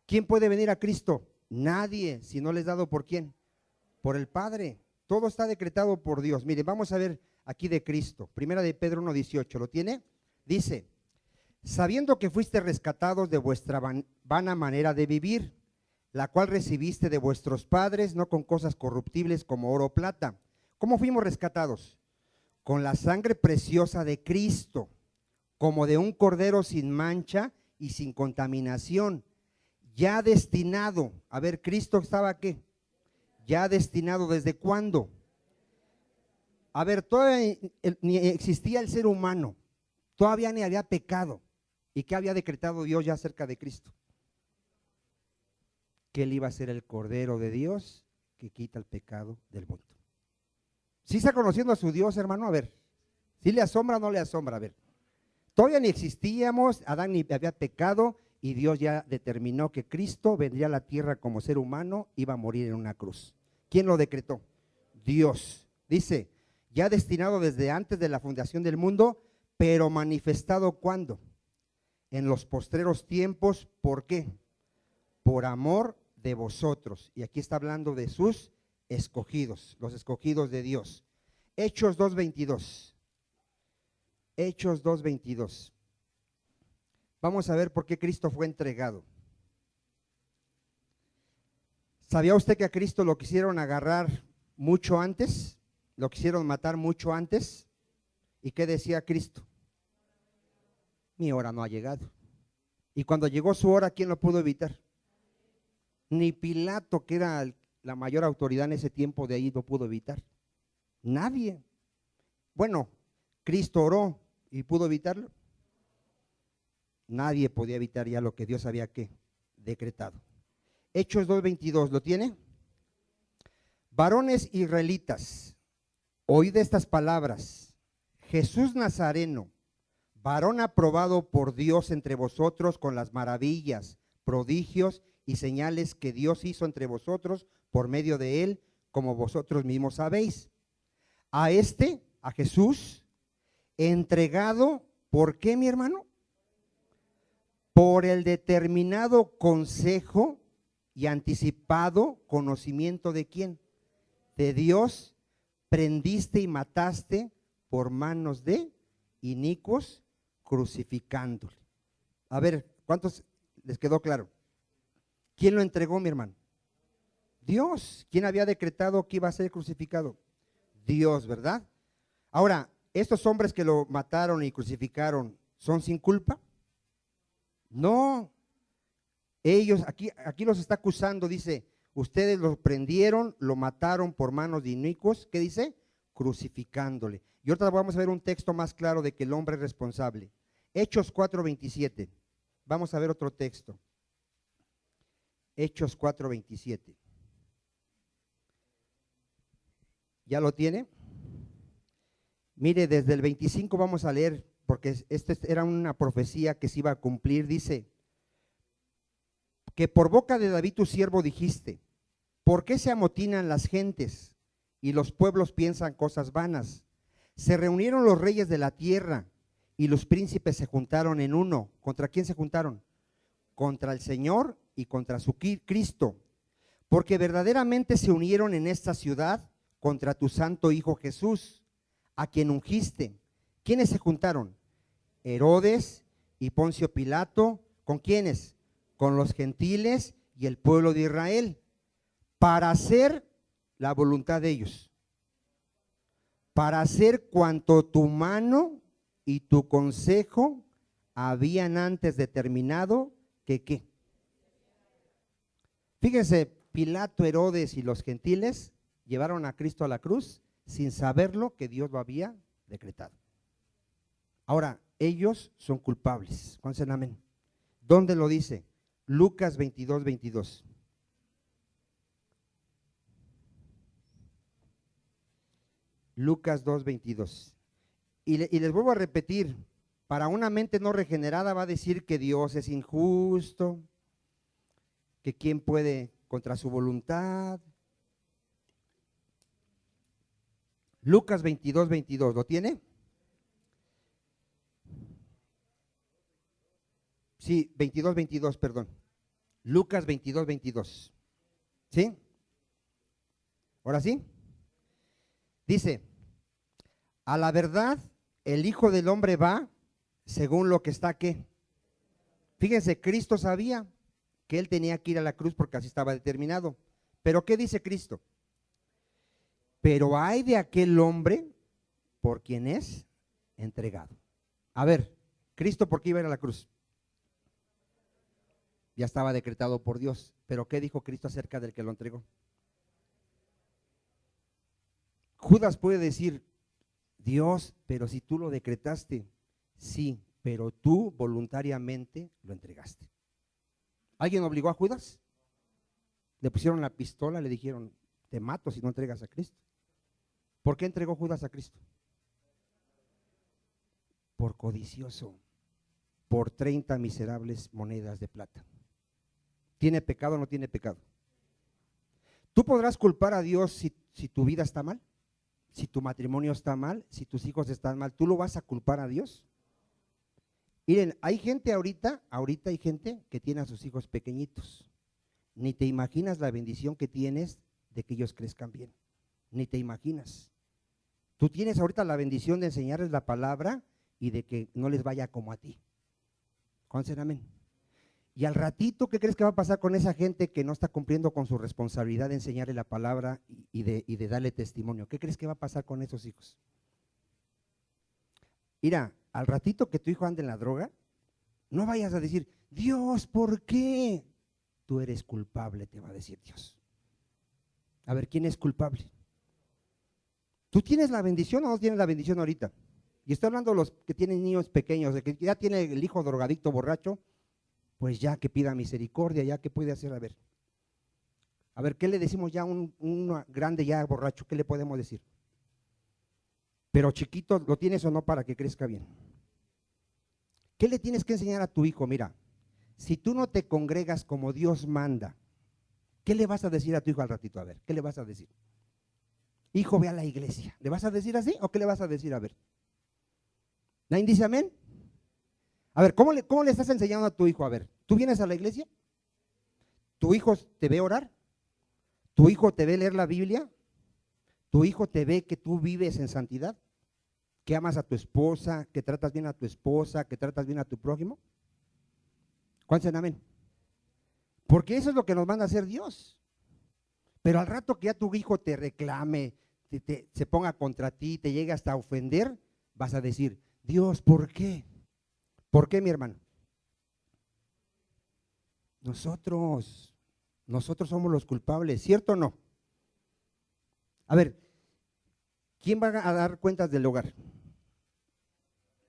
¿Quién puede venir a Cristo? Nadie, si no les es dado por quién. Por el Padre. Todo está decretado por Dios. Mire, vamos a ver aquí de Cristo. Primera de Pedro 1:18, ¿lo tiene? Dice, sabiendo que fuiste rescatados de vuestra vana manera de vivir, la cual recibiste de vuestros padres, no con cosas corruptibles como oro o plata. ¿Cómo fuimos rescatados? Con la sangre preciosa de Cristo, como de un cordero sin mancha y sin contaminación, ya destinado. A ver, ¿Cristo estaba qué? Ya destinado, ¿desde cuándo? A ver, todavía ni existía el ser humano, todavía ni había pecado. ¿Y qué había decretado Dios ya acerca de Cristo? Que Él iba a ser el Cordero de Dios que quita el pecado del mundo. ¿Sí está conociendo a su Dios, hermano? A ver, ¿sí le asombra o no le asombra? A ver, todavía ni existíamos, Adán ni había pecado y Dios ya determinó que Cristo vendría a la tierra como ser humano, iba a morir en una cruz. ¿Quién lo decretó? Dios. Dice, ya destinado desde antes de la fundación del mundo, pero manifestado ¿cuándo? En los postreros tiempos. ¿Por qué? Por amor de vosotros. Y aquí está hablando de sus escogidos, los escogidos de Dios. Hechos 2:22. Hechos 2:22. Vamos a ver por qué Cristo fue entregado. ¿Sabía usted que a Cristo lo quisieron agarrar mucho antes? ¿Lo quisieron matar mucho antes? ¿Y qué decía Cristo? Mi hora no ha llegado. Y cuando llegó su hora, ¿quién lo pudo evitar? Ni Pilato, que era la mayor autoridad en ese tiempo, de ahí lo pudo evitar. Nadie. Bueno, Cristo oró y pudo evitarlo. Nadie podía evitar ya lo que Dios había decretado. Hechos 2:22, ¿lo tiene? Varones israelitas, oíd estas palabras. Jesús Nazareno, varón aprobado por Dios entre vosotros con las maravillas, prodigios y señales que Dios hizo entre vosotros por medio de él, como vosotros mismos sabéis. A Jesús, entregado, ¿por qué, mi hermano? Por el determinado consejo y anticipado conocimiento de ¿quién? De Dios, prendiste y mataste por manos de inicuos, crucificándole. A ver, ¿cuántos les quedó claro? ¿Quién lo entregó, mi hermano? Dios. ¿Quién había decretado que iba a ser crucificado? Dios, ¿verdad? Ahora, ¿estos hombres que lo mataron y crucificaron son sin culpa? No. Ellos, aquí los está acusando, dice, ustedes lo prendieron, lo mataron por manos de inicuos, ¿qué dice? Crucificándole. Y ahorita vamos a ver un texto más claro de que el hombre es responsable. Hechos 4:27. Vamos a ver otro texto. Hechos 4:27. ¿Ya lo tiene? Mire, desde el 25 vamos a leer, porque esta era una profecía que se iba a cumplir. Dice, que por boca de David tu siervo dijiste, ¿por qué se amotinan las gentes y los pueblos piensan cosas vanas? Se reunieron los reyes de la tierra y los príncipes se juntaron en uno. ¿Contra quién se juntaron? Contra el Señor y contra su Cristo, porque verdaderamente se unieron en esta ciudad contra tu santo Hijo Jesús, a quien ungiste. ¿Quiénes se juntaron? Herodes y Poncio Pilato. ¿Con quiénes? Con los gentiles y el pueblo de Israel, para hacer la voluntad de ellos, para hacer cuanto tu mano y tu consejo habían antes determinado que ¿qué? Fíjense, Pilato, Herodes y los gentiles llevaron a Cristo a la cruz sin saberlo que Dios lo había decretado. Ahora, ellos son culpables. ¿Cuántos dicen amén? ¿Dónde lo dice? Lucas 22:22. Lucas 2:22. Y les vuelvo a repetir, para una mente no regenerada va a decir que Dios es injusto, que quién puede contra su voluntad. Lucas 22:22, ¿lo tiene? Sí, 22:22, perdón. Lucas 22:22. ¿Sí? ¿Ahora sí? Dice, a la verdad, el Hijo del Hombre va según lo que está ¿qué? Fíjense, Cristo sabía que él tenía que ir a la cruz porque así estaba determinado. Pero ¿qué dice Cristo? Pero hay de aquel hombre por quien es entregado. A ver, Cristo, ¿por qué iba a ir a la cruz? Ya estaba decretado por Dios. Pero ¿qué dijo Cristo acerca del que lo entregó? Judas puede decir, Dios, pero si tú lo decretaste, sí, pero tú voluntariamente lo entregaste. ¿Alguien obligó a Judas? Le pusieron la pistola, le dijeron, te mato si no entregas a Cristo. ¿Por qué entregó Judas a Cristo? Por codicioso. por 30 miserables monedas de plata. ¿Tiene pecado o no tiene pecado? ¿Tú podrás culpar a Dios si tu vida está mal? Si tu matrimonio está mal, si tus hijos están mal, ¿tú lo vas a culpar a Dios? Miren, hay gente ahorita hay gente que tiene a sus hijos pequeñitos. Ni te imaginas la bendición que tienes de que ellos crezcan bien. Ni te imaginas. Tú tienes ahorita la bendición de enseñarles la palabra y de que no les vaya como a ti. ¿Cuántos dicen amén? Y al ratito, ¿qué crees que va a pasar con esa gente que no está cumpliendo con su responsabilidad de enseñarle la palabra y de darle testimonio? ¿Qué crees que va a pasar con esos hijos? Mira, al ratito que tu hijo ande en la droga, no vayas a decir, Dios, ¿por qué? Tú eres culpable, te va a decir Dios. A ver, ¿quién es culpable? ¿Tú tienes la bendición o no tienes la bendición ahorita? Y estoy hablando de los que tienen niños pequeños, de que ya tiene el hijo drogadicto borracho, pues ya que pida misericordia, ya que puede hacer, a ver, ¿qué le decimos ya a un grande ya borracho? ¿Qué le podemos decir? Pero chiquito, ¿lo tienes o no para que crezca bien? ¿Qué le tienes que enseñar a tu hijo? Mira, si tú no te congregas como Dios manda, ¿qué le vas a decir a tu hijo al ratito? A ver, ¿qué le vas a decir? Hijo, ve a la iglesia. ¿Le vas a decir así o qué le vas a decir? A ver. ¿Nadie dice amén? A ver, ¿cómo le estás enseñando a tu hijo? A ver, ¿tú vienes a la iglesia? ¿Tu hijo te ve orar? ¿Tu hijo te ve leer la Biblia? ¿Tu hijo te ve que tú vives en santidad? ¿Que amas a tu esposa? ¿Que tratas bien a tu esposa? ¿Que tratas bien a tu prójimo? ¿Cuántos dicen amén? Porque eso es lo que nos manda a hacer Dios. Pero al rato que ya tu hijo te reclame, se ponga contra ti, te llegue hasta a ofender, vas a decir, Dios, ¿por qué? ¿Por qué, mi hermano? Nosotros somos los culpables, ¿cierto o no? A ver, ¿quién va a dar cuentas del hogar?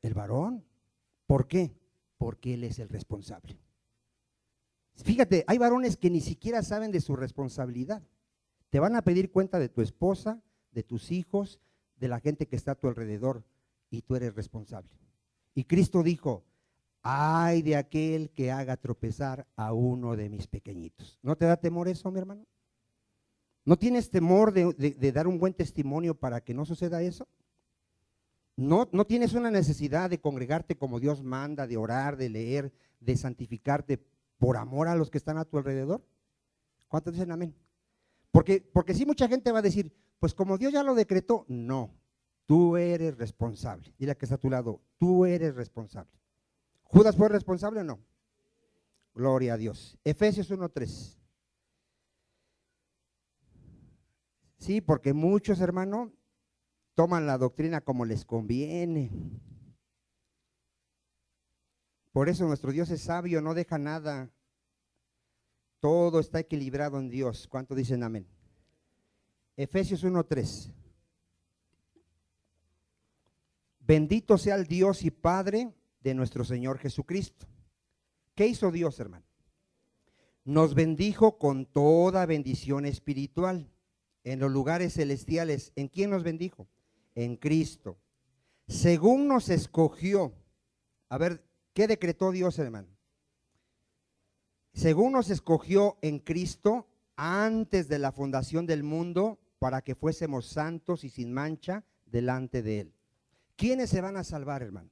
El varón. ¿Por qué? Porque él es el responsable. Fíjate, hay varones que ni siquiera saben de su responsabilidad. Te van a pedir cuenta de tu esposa, de tus hijos, de la gente que está a tu alrededor, y tú eres responsable. Y Cristo dijo, ay de aquel que haga tropezar a uno de mis pequeñitos. ¿No te da temor eso, mi hermano? ¿No tienes temor de dar un buen testimonio para que no suceda eso? ¿No tienes una necesidad de congregarte como Dios manda, de orar, de leer, de santificarte por amor a los que están a tu alrededor? ¿Cuántos dicen amén? Porque sí, mucha gente va a decir, pues como Dios ya lo decretó. No, tú eres responsable. Dile a que está a tu lado, tú eres responsable. ¿Judas fue responsable o no? Gloria a Dios. Efesios 1:3. Sí, porque muchos, hermanos, toman la doctrina como les conviene. Por eso nuestro Dios es sabio, no deja nada. Todo está equilibrado en Dios. ¿Cuántos dicen amén? Efesios 1:3. Bendito sea el Dios y Padre de nuestro Señor Jesucristo. ¿Qué hizo Dios, hermano? Nos bendijo con toda bendición espiritual en los lugares celestiales. ¿En quién nos bendijo? En Cristo. Según nos escogió. A ver, ¿qué decretó Dios, hermano? Según nos escogió en Cristo antes de la fundación del mundo para que fuésemos santos y sin mancha delante de Él. ¿Quiénes se van a salvar, hermano?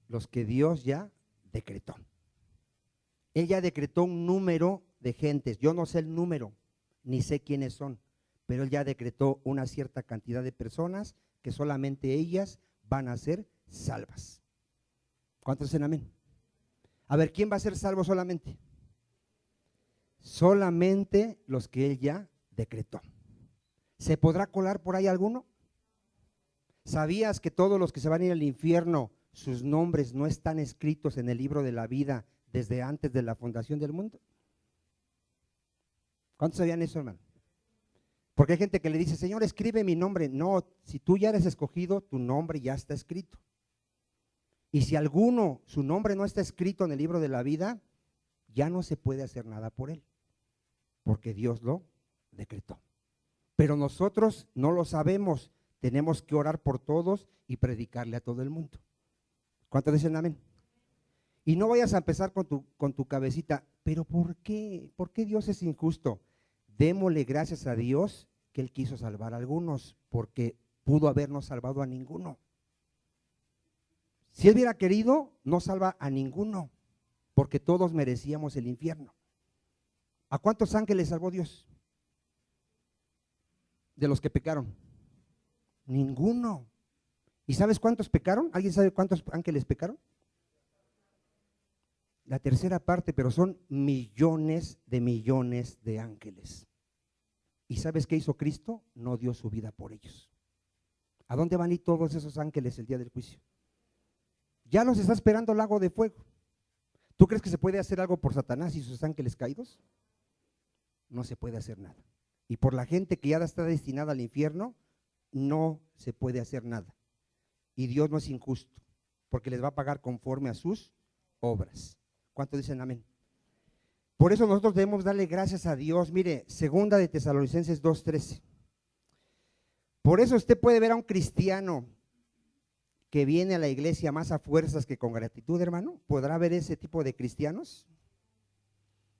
Los que Dios ya decretó. Él ya decretó un número de gentes. Yo no sé el número, ni sé quiénes son, pero Él ya decretó una cierta cantidad de personas que solamente ellas van a ser salvas. ¿Cuántos dicen amén? A ver, ¿quién va a ser salvo solamente? Solamente los que Él ya decretó. ¿Se podrá colar por ahí alguno? ¿Sabías que todos los que se van a ir al infierno, sus nombres no están escritos en el libro de la vida desde antes de la fundación del mundo? ¿Cuántos sabían eso, hermano? Porque hay gente que le dice, Señor, escribe mi nombre. No, si tú ya eres escogido, tu nombre ya está escrito. Y si alguno, su nombre no está escrito en el libro de la vida, ya no se puede hacer nada por él, porque Dios lo decretó. Pero nosotros no lo sabemos, Tenemos que orar por todos y predicarle a todo el mundo. ¿Cuántos dicen amén? Y no vayas a empezar con tu cabecita, pero ¿por qué? ¿Por qué Dios es injusto? Démosle gracias a Dios que Él quiso salvar a algunos, porque pudo habernos salvado a ninguno. Si Él hubiera querido, no salva a ninguno, porque todos merecíamos el infierno. ¿A cuántos ángeles salvó Dios? De los que pecaron. Ninguno. ¿Y sabes cuántos pecaron? ¿Alguien sabe cuántos ángeles pecaron? La tercera parte, pero son millones de ángeles. ¿Y sabes qué hizo Cristo? No dio su vida por ellos. ¿A dónde van a ir todos esos ángeles el día del juicio? Ya los está esperando el lago de fuego. ¿Tú crees que se puede hacer algo por Satanás y sus ángeles caídos? No se puede hacer nada. Y por la gente que ya está destinada al infierno, no se puede hacer nada. Y Dios no es injusto, porque les va a pagar conforme a sus obras. ¿Cuántos dicen amén? Por eso nosotros debemos darle gracias a Dios. Mire, segunda de Tesalonicenses 2:13. Por eso usted puede ver a un cristiano que viene a la iglesia más a fuerzas que con gratitud, hermano. ¿Podrá ver ese tipo de cristianos?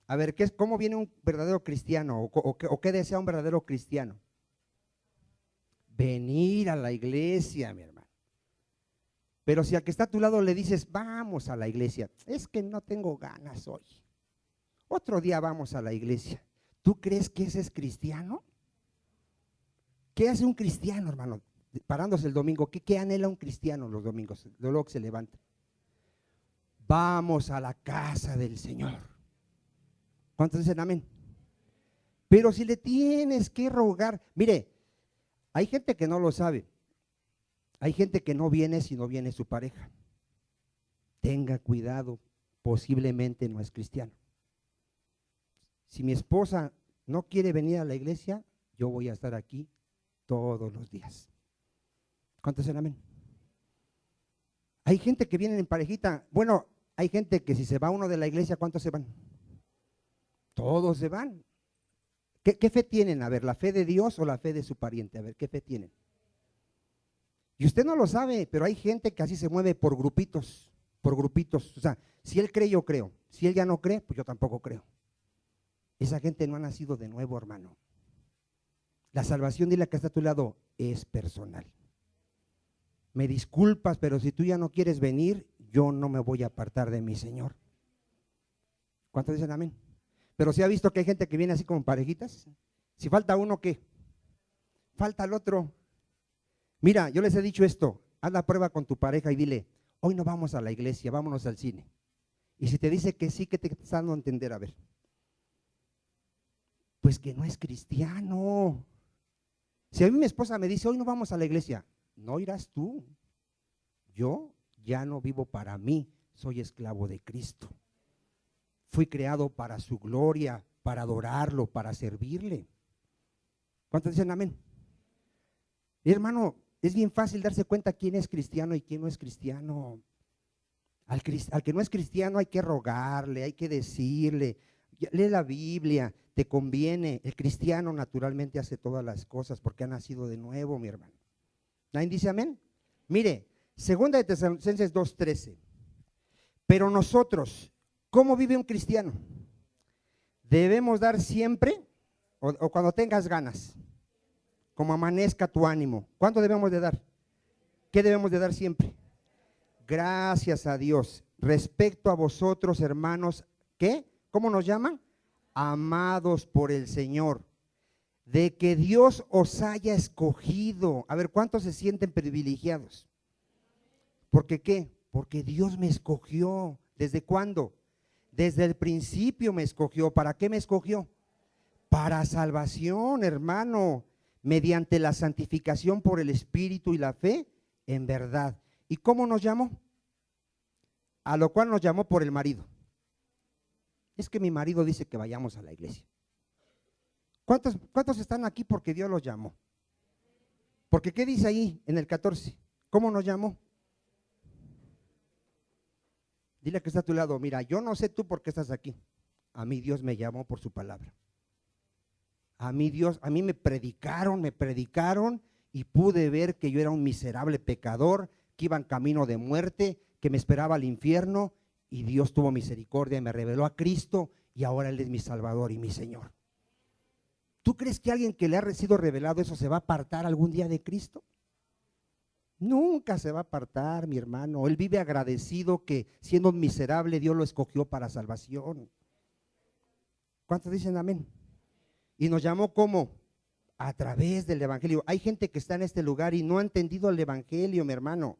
A ver, ¿cómo viene un verdadero cristiano? ¿O qué desea un verdadero cristiano? Venir a la iglesia, mi hermano. Pero si al que está a tu lado le dices, vamos a la iglesia, es que no tengo ganas hoy. Otro día vamos a la iglesia. ¿Tú crees que ese es cristiano? ¿Qué hace un cristiano, hermano? Parándose el domingo, ¿qué anhela un cristiano los domingos? Luego que se levanta. Vamos a la casa del Señor. ¿Cuántos dicen amén? Pero si le tienes que rogar, mire, hay gente que no lo sabe. Hay gente que no viene si no viene su pareja. Tenga cuidado, posiblemente no es cristiano. Si mi esposa no quiere venir a la iglesia, yo voy a estar aquí todos los días. ¿Cuántos dicen amén? Hay gente que viene en parejita. Bueno, hay gente que si se va uno de la iglesia, ¿cuántos se van? Todos se van. ¿Qué fe tienen? A ver, ¿la fe de Dios o la fe de su pariente? A ver, ¿qué fe tienen? Y usted no lo sabe, pero hay gente que así se mueve por grupitos, por grupitos. O sea, si él cree, yo creo. Si él ya no cree, pues yo tampoco creo. Esa gente no ha nacido de nuevo, hermano. La salvación, dile que está a tu lado, es personal. Me disculpas, pero si tú ya no quieres venir, yo no me voy a apartar de mi Señor. ¿Cuántos dicen amén? Pero si ha visto que hay gente que viene así como parejitas. Si falta uno, ¿qué? Falta el otro. Mira, yo les he dicho esto, haz la prueba con tu pareja y dile, hoy no vamos a la iglesia, vámonos al cine. Y si te dice que sí, ¿qué te está dando a entender? A ver. Pues que no es cristiano. Si a mí mi esposa me dice, hoy no vamos a la iglesia, no irás tú. Yo ya no vivo para mí, soy esclavo de Cristo. Fui creado para su gloria, para adorarlo, para servirle. ¿Cuántos dicen amén? Hermano, es bien fácil darse cuenta quién es cristiano y quién no es cristiano. Al que no es cristiano hay que rogarle, hay que decirle, lee la Biblia, te conviene. El cristiano naturalmente hace todas las cosas porque ha nacido de nuevo, mi hermano. ¿Nadie dice amén? Mire, segunda de Tesalonicenses 2:13. Pero nosotros, ¿cómo vive un cristiano? Debemos dar siempre o cuando tengas ganas, como amanezca tu ánimo. ¿Cuánto debemos de dar? ¿Qué debemos de dar siempre? Gracias a Dios. Respecto a vosotros, hermanos, ¿qué? ¿Cómo nos llaman? Amados por el Señor, de que Dios os haya escogido. A ver, ¿cuántos se sienten privilegiados? ¿Por qué qué? Porque Dios me escogió. ¿Desde cuándo? Desde el principio me escogió. ¿Para qué me escogió? Para salvación, hermano, mediante la santificación por el Espíritu y la fe en verdad. ¿Y cómo nos llamó? A lo cual nos llamó por el marido. Es que mi marido dice que vayamos a la iglesia. ¿Cuántos están aquí porque Dios los llamó? Porque ¿qué dice ahí en el 14? ¿Cómo nos llamó? Dile que está a tu lado, mira, yo no sé tú por qué estás aquí. A mí Dios me llamó por su palabra. A mí me predicaron y pude ver que yo era un miserable pecador, que iba en camino de muerte, que me esperaba al infierno, y Dios tuvo misericordia y me reveló a Cristo, y ahora Él es mi Salvador y mi Señor. ¿Tú crees que alguien que le ha sido revelado eso se va a apartar algún día de Cristo? Nunca se va a apartar, mi hermano. Él vive agradecido que siendo un miserable Dios lo escogió para salvación. ¿Cuántos dicen amén? Y nos llamó ¿cómo? A través del evangelio. Hay gente que está en este lugar y no ha entendido el evangelio, mi hermano.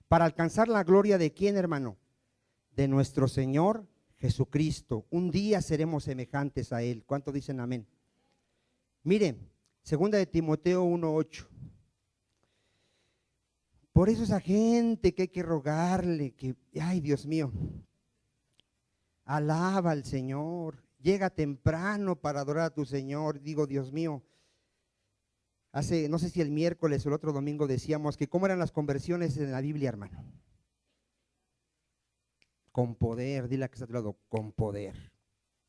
Para alcanzar la gloria de ¿quién, hermano? De nuestro Señor Jesucristo. Un día seremos semejantes a Él. ¿Cuántos dicen amén? Miren, 2 de Timoteo 1:8. Por eso esa gente que hay que rogarle, que, ay Dios mío, alaba al Señor, llega temprano para adorar a tu Señor. Digo, Dios mío, hace, no sé si el miércoles o el otro domingo decíamos que cómo eran las conversiones en la Biblia, hermano. Con poder, dile a que está a tu lado, con poder.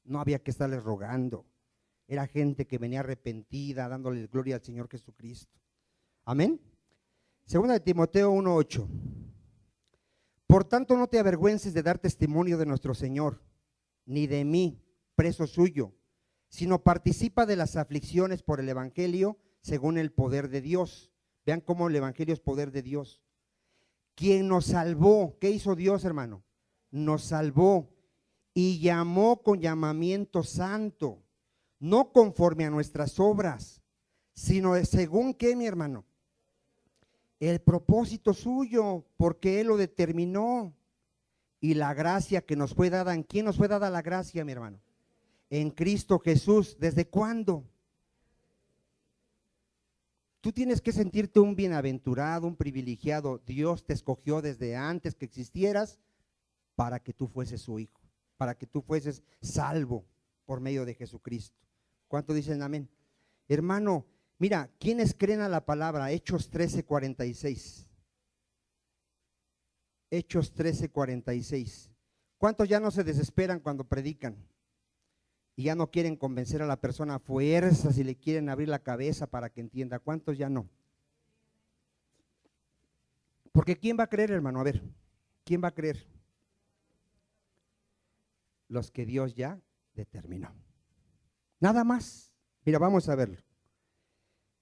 No había que estarles rogando. Era gente que venía arrepentida, dándole gloria al Señor Jesucristo. Amén. 2 de Timoteo 1:8. Por tanto, no te avergüences de dar testimonio de nuestro Señor, ni de mí, preso suyo, sino participa de las aflicciones por el evangelio según el poder de Dios. Vean cómo el evangelio es poder de Dios. Quien nos salvó, ¿qué hizo Dios, hermano? Nos salvó y llamó con llamamiento santo, no conforme a nuestras obras, sino según ¿qué, mi hermano? El propósito suyo, porque Él lo determinó. Y la gracia que nos fue dada, ¿en quién nos fue dada la gracia, mi hermano? En Cristo Jesús. ¿Desde cuándo? Tú tienes que sentirte un bienaventurado, un privilegiado. Dios te escogió desde antes que existieras para que tú fueses su hijo, para que tú fueses salvo por medio de Jesucristo. ¿Cuánto dicen amén? Hermano, mira, ¿quiénes creen a la palabra? Hechos 13:46. Hechos 13:46. ¿Cuántos ya no se desesperan cuando predican? Y ya no quieren convencer a la persona a fuerzas y le quieren abrir la cabeza para que entienda. ¿Cuántos ya no? Porque ¿quién va a creer, hermano? A ver, ¿quién va a creer? Los que Dios ya determinó. Nada más. Mira, vamos a verlo.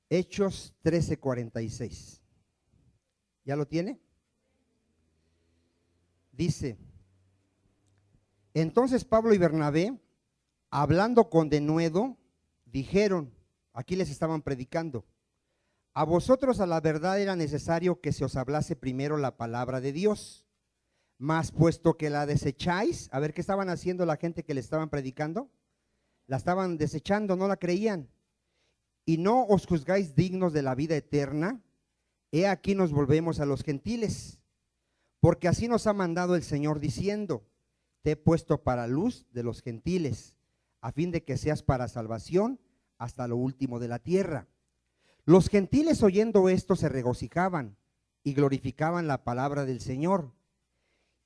Hechos 13:46. ¿Ya lo tiene? Dice, entonces Pablo y Bernabé, hablando con denuedo, dijeron, aquí les estaban predicando, a vosotros a la verdad era necesario que se os hablase primero la palabra de Dios, mas puesto que la desecháis, a ver, ¿qué estaban haciendo la gente que le estaban predicando? La estaban desechando, no la creían. Y no os juzgáis dignos de la vida eterna, he aquí nos volvemos a los gentiles, porque así nos ha mandado el Señor diciendo, te he puesto para luz de los gentiles, a fin de que seas para salvación hasta lo último de la tierra. Los gentiles oyendo esto se regocijaban y glorificaban la palabra del Señor,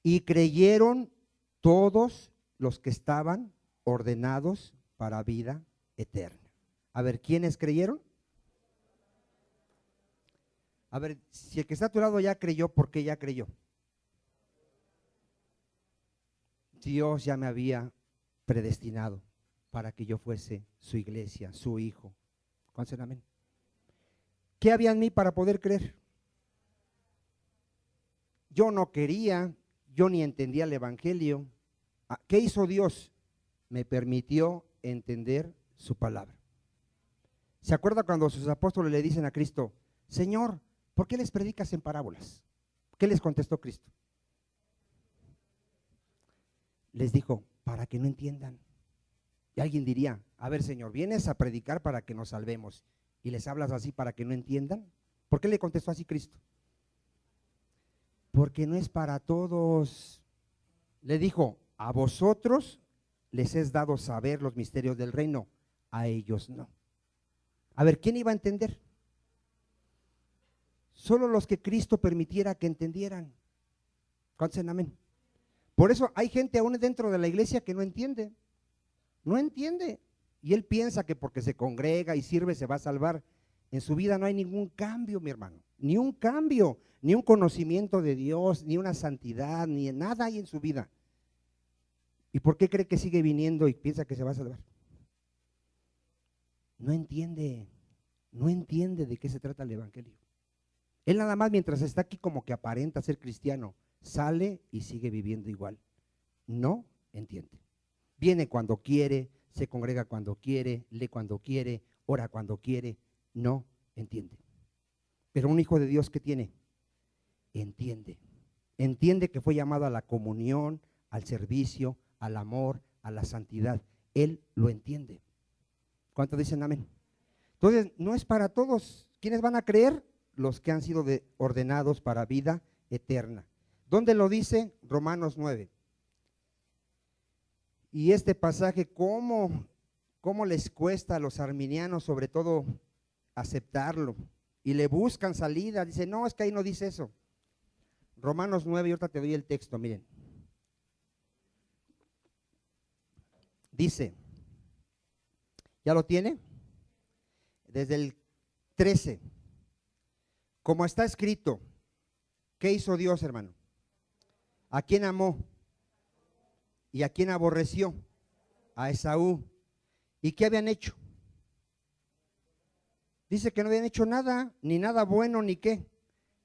y creyeron todos los que estaban ordenados para vida eterna. A ver, ¿quiénes creyeron? A ver, si el que está a tu lado ya creyó, ¿por qué ya creyó? Dios ya me había predestinado para que yo fuese su iglesia, su hijo. ¿Cuántos amén? ¿Qué había en mí para poder creer? Yo no quería, yo ni entendía el evangelio. ¿Qué hizo Dios? Me permitió entender su palabra. ¿Se acuerda cuando sus apóstoles le dicen a Cristo, Señor, ¿por qué les predicas en parábolas? ¿Qué les contestó Cristo? Les dijo, para que no entiendan. Y alguien diría, a ver, Señor, ¿vienes a predicar para que nos salvemos y les hablas así para que no entiendan? ¿Por qué le contestó así Cristo? Porque no es para todos. Le dijo, a vosotros les es dado saber los misterios del reino, a ellos no. A ver, ¿quién iba a entender? Solo los que Cristo permitiera que entendieran. ¿Cuántos dicen amén? Por eso hay gente aún dentro de la iglesia que no entiende. No entiende. Y él piensa que porque se congrega y sirve se va a salvar. En su vida no hay ningún cambio, mi hermano, ni un cambio, ni un conocimiento de Dios, ni una santidad, ni nada hay en su vida. ¿Y por qué cree que sigue viniendo y piensa que se va a salvar? No entiende de qué se trata el evangelio. Él nada más mientras está aquí como que aparenta ser cristiano, sale y sigue viviendo igual. No entiende. Viene cuando quiere, se congrega cuando quiere, lee cuando quiere, ora cuando quiere, no entiende. Pero un hijo de Dios, ¿qué tiene? Entiende. Entiende que fue llamado a la comunión, al servicio, al amor, a la santidad. Él lo entiende. ¿Cuántos dicen amén? Entonces, no es para todos. ¿Quiénes van a creer? Los que han sido ordenados para vida eterna. ¿Dónde lo dice? Romanos 9. Y este pasaje, ¿cómo les cuesta a los arminianos sobre todo aceptarlo? Y le buscan salida, dice, no, es que ahí no dice eso. Romanos 9, y ahorita te doy el texto, miren. Dice, ¿ya lo tiene? Desde el 13, como está escrito, ¿qué hizo Dios, hermano? ¿A quién amó? ¿Y a quién aborreció? A Esaú. ¿Y qué habían hecho? Dice que no habían hecho nada, ni nada bueno, ni qué,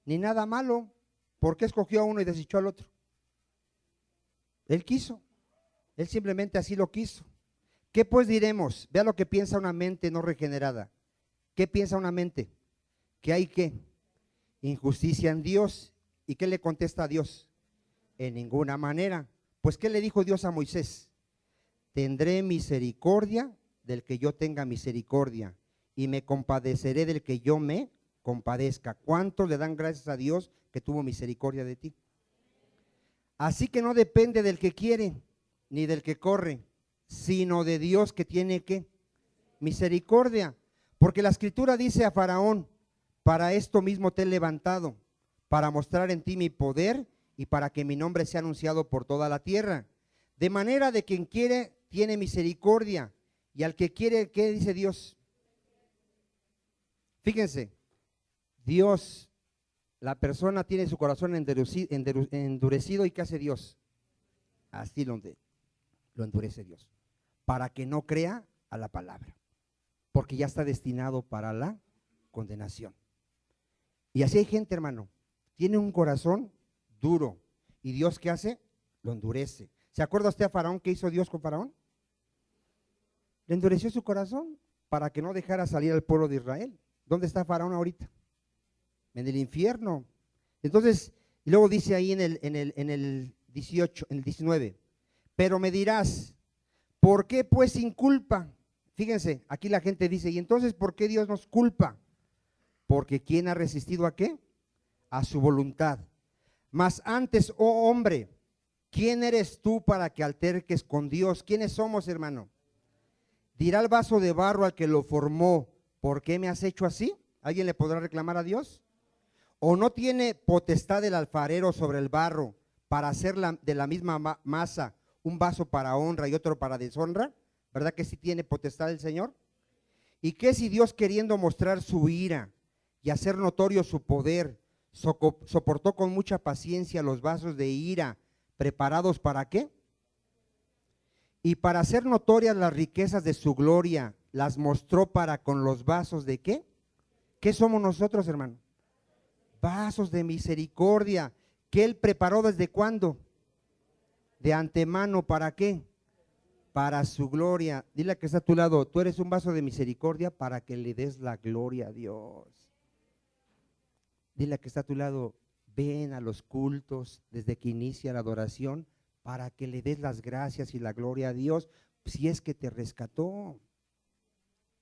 ni nada malo. ¿Por qué escogió a uno y desechó al otro? Él quiso, él simplemente así lo quiso. ¿Qué pues diremos? Vea lo que piensa una mente no regenerada. ¿Qué piensa una mente? Que hay ¿qué? Injusticia en Dios. ¿Y qué le contesta a Dios? En ninguna manera. Pues ¿qué le dijo Dios a Moisés? Tendré misericordia del que yo tenga misericordia y me compadeceré del que yo me compadezca. ¿Cuántos le dan gracias a Dios que tuvo misericordia de ti? Así que no depende del que quiere ni del que corre, sino de Dios que tiene ¿qué? Misericordia. Porque la escritura dice a Faraón, para esto mismo te he levantado, para mostrar en ti mi poder y para que mi nombre sea anunciado por toda la tierra. De manera de quien quiere tiene misericordia y al que quiere, ¿qué dice Dios? Fíjense, Dios, la persona tiene su corazón endurecido, ¿y qué hace Dios? Así lo endurece Dios, para que no crea a la palabra, porque ya está destinado para la condenación. Y así hay gente, hermano, tiene un corazón duro, y Dios ¿qué hace? Lo endurece. ¿Se acuerda usted a Faraón? ¿Qué hizo Dios con Faraón? Le endureció su corazón para que no dejara salir al pueblo de Israel. ¿Dónde está Faraón ahorita? En el infierno. Entonces, y luego dice ahí en el 18, en el 19, pero me dirás, ¿por qué pues sin culpa? Fíjense, aquí la gente dice, ¿y entonces por qué Dios nos culpa? Porque ¿quién ha resistido a qué? A su voluntad. Mas antes, oh hombre, ¿quién eres tú para que alterques con Dios? ¿Quiénes somos, hermano? Dirá el vaso de barro al que lo formó, ¿por qué me has hecho así? ¿Alguien le podrá reclamar a Dios? ¿O no tiene potestad el alfarero sobre el barro para hacer de la misma masa un vaso para honra y otro para deshonra? ¿Verdad que sí tiene potestad el Señor? ¿Y qué si Dios, queriendo mostrar su ira y hacer notorio su poder, soportó con mucha paciencia los vasos de ira preparados para qué? Y para hacer notorias las riquezas de su gloria, las mostró para con los vasos de qué? ¿Qué somos nosotros, hermano? Vasos de misericordia, que Él preparó ¿desde cuándo? De antemano, ¿para qué? Para su gloria. Dile a que está a tu lado, tú eres un vaso de misericordia para que le des la gloria a Dios. Dile a que está a tu lado, ven a los cultos desde que inicia la adoración para que le des las gracias y la gloria a Dios, si es que te rescató.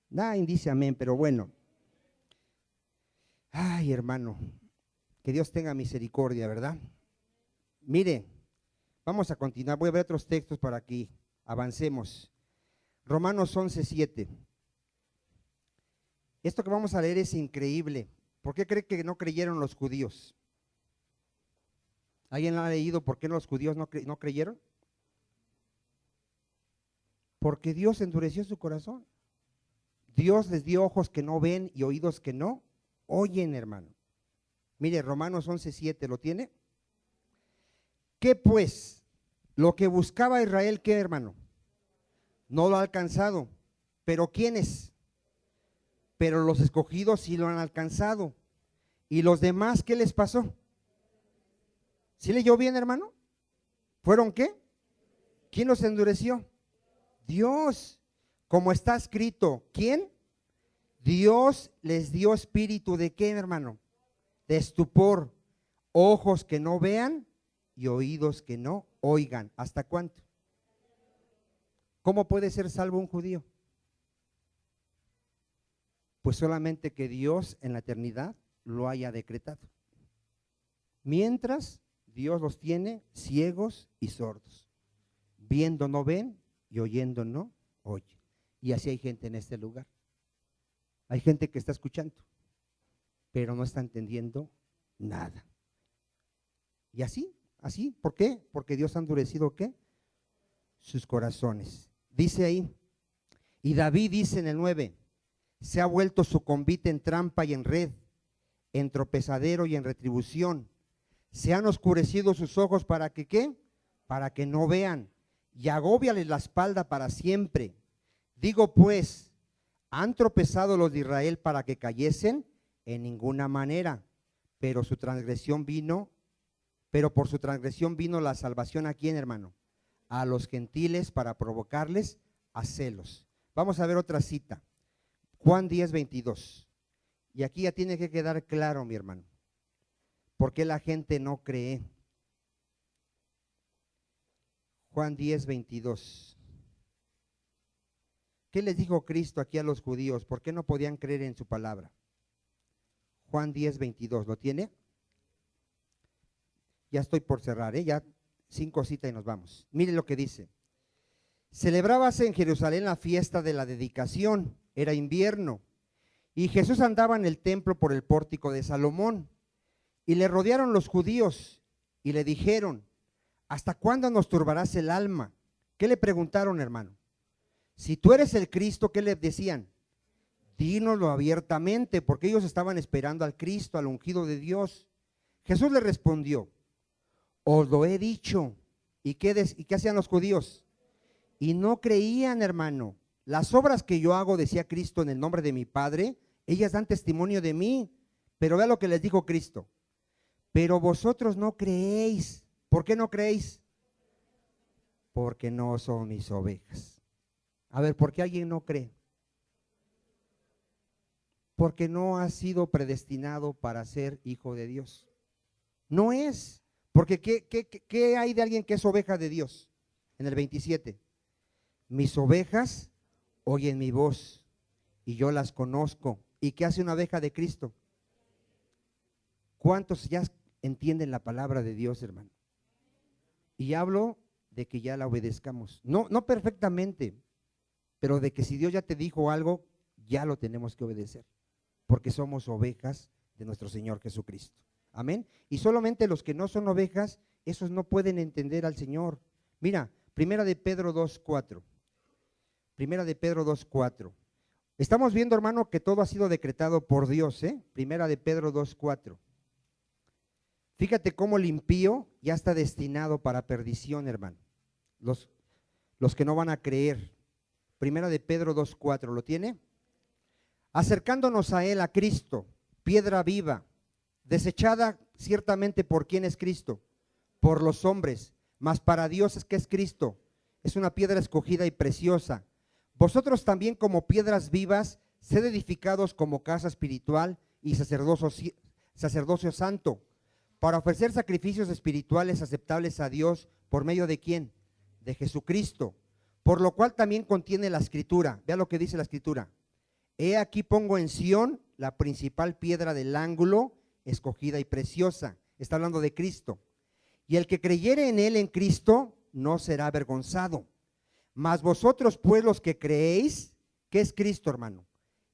Nadie dice amén, pero bueno. Ay, hermano, que Dios tenga misericordia, ¿verdad? Mire, vamos a continuar, voy a ver otros textos para que avancemos. Romanos 11:7. Esto que vamos a leer es increíble. ¿Por qué cree que no creyeron los judíos? ¿Alguien lo ha leído por qué los judíos no creyeron? Porque Dios endureció su corazón. Dios les dio ojos que no ven y oídos que no oyen, hermano. Mire, Romanos 11:7, ¿lo tiene? ¿Qué pues? Lo que buscaba Israel, ¿qué, hermano? No lo ha alcanzado. ¿Pero quiénes? Pero los escogidos sí lo han alcanzado. ¿Y los demás qué les pasó? ¿Sí leyó bien, hermano? ¿Fueron qué? ¿Quién los endureció? Dios. Como está escrito, ¿quién? Dios les dio espíritu de qué, hermano? De estupor, ojos que no vean y oídos que no oigan. ¿Hasta cuánto? ¿Cómo puede ser salvo un judío? Pues solamente que Dios en la eternidad lo haya decretado. Mientras Dios los tiene ciegos y sordos, viendo no ven y oyendo no oyen. Y así hay gente en este lugar. Hay gente que está escuchando, pero no está entendiendo nada. Y así, ¿por qué? Porque Dios ha endurecido ¿qué? Sus corazones. Dice ahí, y David dice en el 9, se ha vuelto su convite en trampa y en red, en tropezadero y en retribución. Se han oscurecido sus ojos para que ¿qué? Para que no vean, y agóbiales la espalda para siempre. Digo pues, ¿han tropezado los de Israel para que cayesen? En ninguna manera, pero por su transgresión vino la salvación. ¿A quién, hermano? A los gentiles, para provocarles a celos. Vamos a ver otra cita, Juan 10:22. Y aquí ya tiene que quedar claro, mi hermano, ¿por qué la gente no cree? Juan 10:22. ¿Qué les dijo Cristo aquí a los judíos? ¿Por qué no podían creer en su palabra? Juan 10:22, ¿lo tiene? Ya estoy por cerrar, ya 5 citas y nos vamos. Mire lo que dice. Celebrábase en Jerusalén la fiesta de la dedicación, era invierno, y Jesús andaba en el templo por el pórtico de Salomón, y le rodearon los judíos, y le dijeron, ¿hasta cuándo nos turbarás el alma? ¿Qué le preguntaron, hermano? Si tú eres el Cristo, ¿qué le decían? Dínoslo abiertamente, porque ellos estaban esperando al Cristo, al ungido de Dios. Jesús le respondió, os lo he dicho. ¿Y qué hacían los judíos? Y no creían, hermano. Las obras que yo hago, decía Cristo, en el nombre de mi Padre, ellas dan testimonio de mí. Pero vea lo que les dijo Cristo. Pero vosotros no creéis. ¿Por qué no creéis? Porque no son mis ovejas. A ver, ¿por qué alguien no cree? Porque no ha sido predestinado para ser hijo de Dios. No es. Porque ¿qué hay de alguien que es oveja de Dios? En el 27. Mis ovejas oyen mi voz y yo las conozco. ¿Y qué hace una oveja de Cristo? ¿Cuántos ya entienden la palabra de Dios, hermano? Y hablo de que ya la obedezcamos. No perfectamente, pero de que si Dios ya te dijo algo, ya lo tenemos que obedecer, porque somos ovejas de nuestro Señor Jesucristo. Amén. Y solamente los que no son ovejas, esos no pueden entender al Señor. Mira, Primera de Pedro 2:4. Primera de Pedro 2:4. Estamos viendo, hermano, que todo ha sido decretado por Dios, Primera de Pedro 2:4. Fíjate cómo el impío ya está destinado para perdición, hermano. Los que no van a creer. Primera de Pedro 2:4, ¿lo tiene? Acercándonos a él, a Cristo, piedra viva, desechada ciertamente por ¿quién es Cristo? Por los hombres, mas para Dios es que es Cristo, es una piedra escogida y preciosa. Vosotros también como piedras vivas, sed edificados como casa espiritual y sacerdocio santo, para ofrecer sacrificios espirituales aceptables a Dios, ¿por medio de quién? De Jesucristo, por lo cual también contiene la Escritura. Vea lo que dice la Escritura. He aquí pongo en Sión la principal piedra del ángulo, escogida y preciosa. Está hablando de Cristo. Y el que creyere en él, en Cristo, no será avergonzado. Mas vosotros pues los que creéis, ¿qué es Cristo, hermano?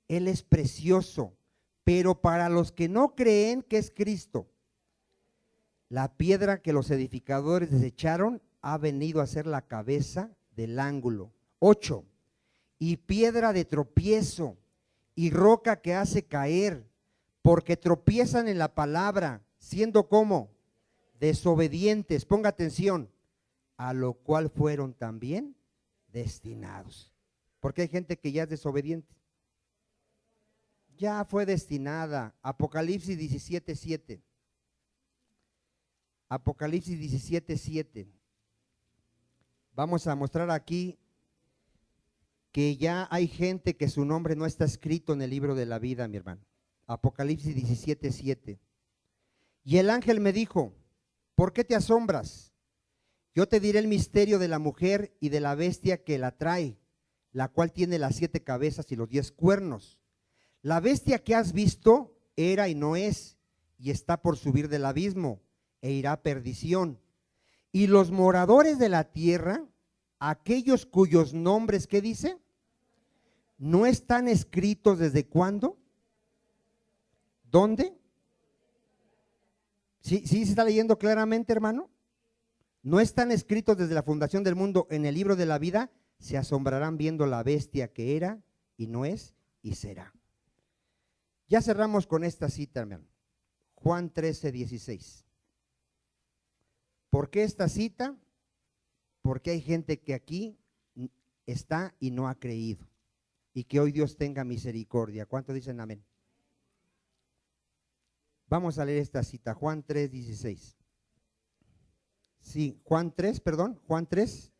Él es precioso. Pero para los que no creen, ¿qué es Cristo? La piedra que los edificadores desecharon ha venido a ser la cabeza del ángulo. 8. Y piedra de tropiezo y roca que hace caer, porque tropiezan en la palabra, siendo como desobedientes. Ponga atención, a lo cual fueron también destinados. Porque hay gente que ya es desobediente. Ya fue destinada. Apocalipsis 17:7. Apocalipsis 17:7. Vamos a mostrar aquí que ya hay gente que su nombre no está escrito en el libro de la vida, mi hermano. Apocalipsis 17:7. Y el ángel me dijo, ¿por qué te asombras? Yo te diré el misterio de la mujer y de la bestia que la trae, la cual tiene las 7 cabezas y los 10 cuernos. La bestia que has visto era y no es, y está por subir del abismo, e irá a perdición. Y los moradores de la tierra, aquellos cuyos nombres, ¿qué dice? ¿No están escritos desde cuándo? ¿Dónde? ¿Sí se está leyendo claramente, hermano? ¿No están escritos desde la fundación del mundo en el libro de la vida? Se asombrarán viendo la bestia que era y no es y será. Ya cerramos con esta cita, hermano. Juan 13:16. ¿Por qué esta cita? Porque hay gente que aquí está y no ha creído. Y que hoy Dios tenga misericordia. ¿Cuántos dicen amén? Vamos a leer esta cita, Juan 3:16. Sí, Juan 3:16.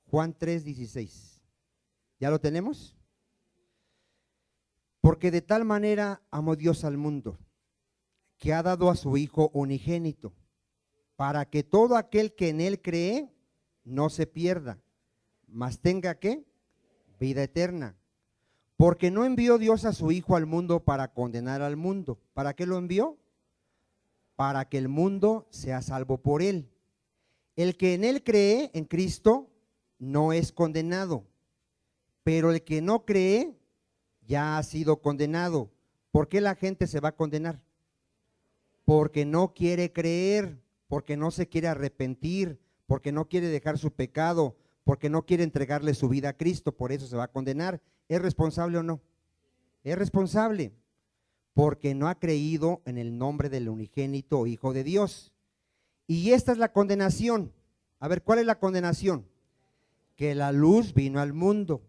Juan 3:16. ¿Ya lo tenemos? Porque de tal manera amó Dios al mundo, que ha dado a su Hijo unigénito, para que todo aquel que en Él cree no se pierda, mas tenga ¿qué? Vida eterna. Porque no envió Dios a su Hijo al mundo para condenar al mundo. ¿Para qué lo envió? Para que el mundo sea salvo por Él. El que en Él cree, en Cristo, no es condenado, pero el que no cree ya ha sido condenado. ¿Por qué la gente se va a condenar? Porque no quiere creer, porque no se quiere arrepentir, porque no quiere dejar su pecado, porque no quiere entregarle su vida a Cristo, por eso se va a condenar. ¿Es responsable o no? Es responsable, porque no ha creído en el nombre del unigénito Hijo de Dios. Y esta es la condenación. A ver, ¿cuál es la condenación? Que la luz vino al mundo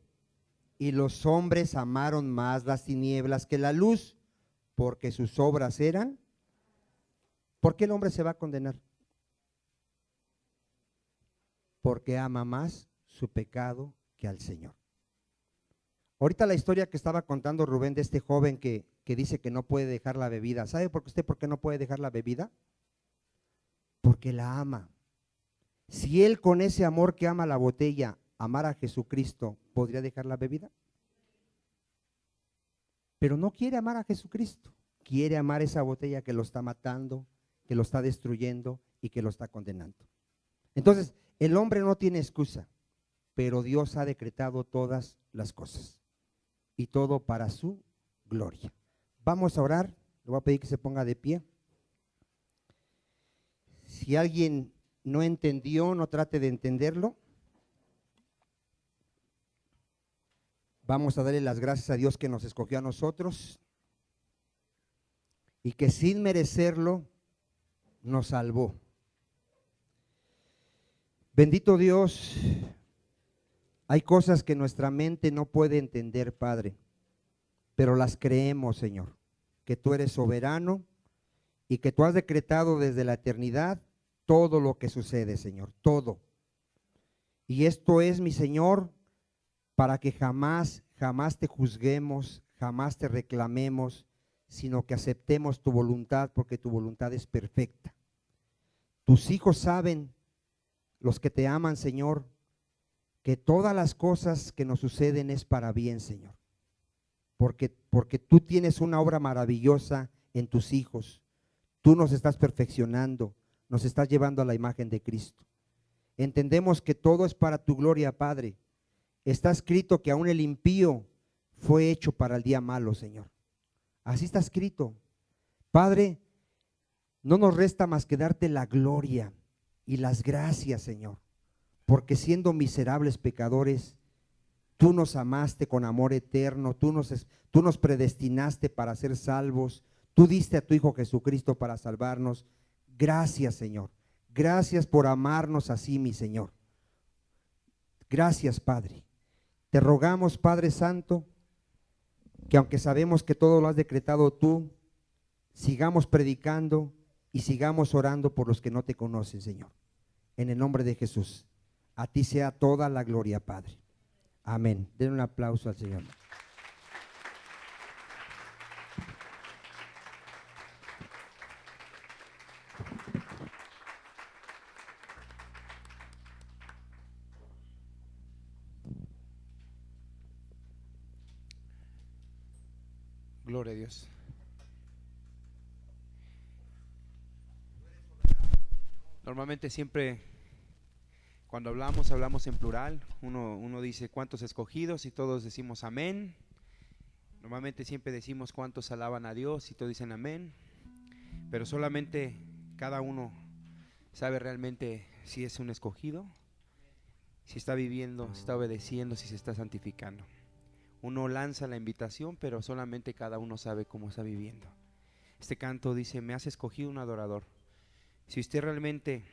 y los hombres amaron más las tinieblas que la luz, porque sus obras eran. ¿Por qué el hombre se va a condenar? Porque ama más su pecado que al Señor. Ahorita la historia que estaba contando Rubén de este joven que dice que no puede dejar la bebida. ¿Sabe por qué no puede dejar la bebida? Porque la ama. Si él con ese amor que ama la botella, amara a Jesucristo, ¿podría dejar la bebida? Pero no quiere amar a Jesucristo. Quiere amar esa botella que lo está matando, que lo está destruyendo y que lo está condenando. Entonces, el hombre no tiene excusa, pero Dios ha decretado todas las cosas y todo para su gloria. Vamos a orar, le voy a pedir que se ponga de pie. Si alguien no entendió, no trate de entenderlo. Vamos a darle las gracias a Dios que nos escogió a nosotros y que sin merecerlo nos salvó. Bendito Dios, hay cosas que nuestra mente no puede entender, Padre, pero las creemos, Señor, que tú eres soberano y que tú has decretado desde la eternidad todo lo que sucede, Señor, todo. Y esto es, mi Señor, para que jamás te juzguemos, jamás te reclamemos, sino que aceptemos tu voluntad, porque tu voluntad es perfecta. Tus hijos saben, los que te aman, Señor, que todas las cosas que nos suceden es para bien, Señor, porque tú tienes una obra maravillosa en tus hijos. Tú nos estás perfeccionando, nos estás llevando a la imagen de Cristo. Entendemos que todo es para tu gloria, Padre. Está escrito que aún el impío fue hecho para el día malo, Señor. Así está escrito. Padre, no nos resta más que darte la gloria y las gracias, Señor, porque siendo miserables pecadores, tú nos amaste con amor eterno, tú nos predestinaste para ser salvos, tú diste a tu Hijo Jesucristo para salvarnos. Gracias, Señor. Gracias por amarnos así, mi Señor. Gracias, Padre. Te rogamos, Padre Santo, que aunque sabemos que todo lo has decretado tú, sigamos predicando y sigamos orando por los que no te conocen, Señor. En el nombre de Jesús, a ti sea toda la gloria, Padre. Amén. Den un aplauso al Señor. Gloria a Dios. Normalmente siempre cuando hablamos en plural. Uno dice cuántos escogidos y todos decimos amén. Normalmente siempre decimos cuántos alaban a Dios y todos dicen amén. Pero solamente cada uno sabe realmente si es un escogido, si está viviendo, si está obedeciendo, si se está santificando. Uno lanza la invitación, pero solamente cada uno sabe cómo está viviendo. Este canto dice: me has escogido un adorador. Si usted realmente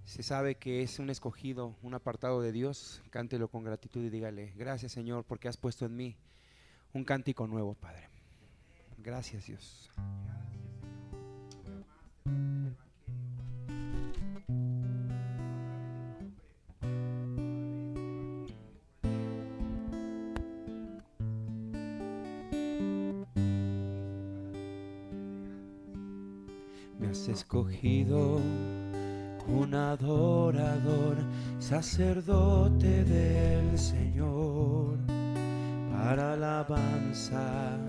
se sabe que es un escogido, un apartado de Dios, cántelo con gratitud y dígale: gracias, Señor, porque has puesto en mí un cántico nuevo, Padre. Gracias, Dios. Me has escogido un adorador, sacerdote del Señor, para alabanza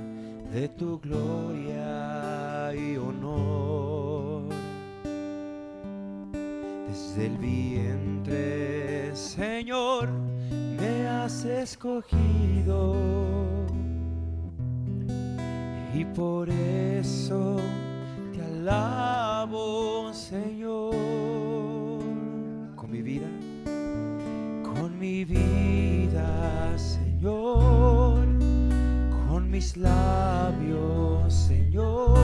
de tu gloria y honor. Desde el vientre, Señor, me has escogido, y por eso te alabo, Señor. Con mi vida, Señor, con mis labios, Señor,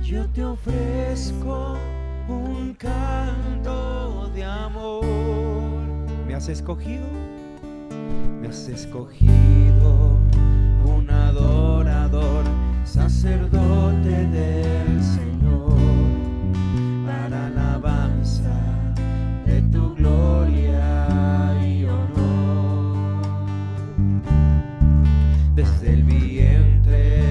yo te ofrezco un canto de amor. ¿Me has escogido? Me has escogido un adorador, sacerdote del Señor, para alabanza de tu gloria y honor. Desde el vientre,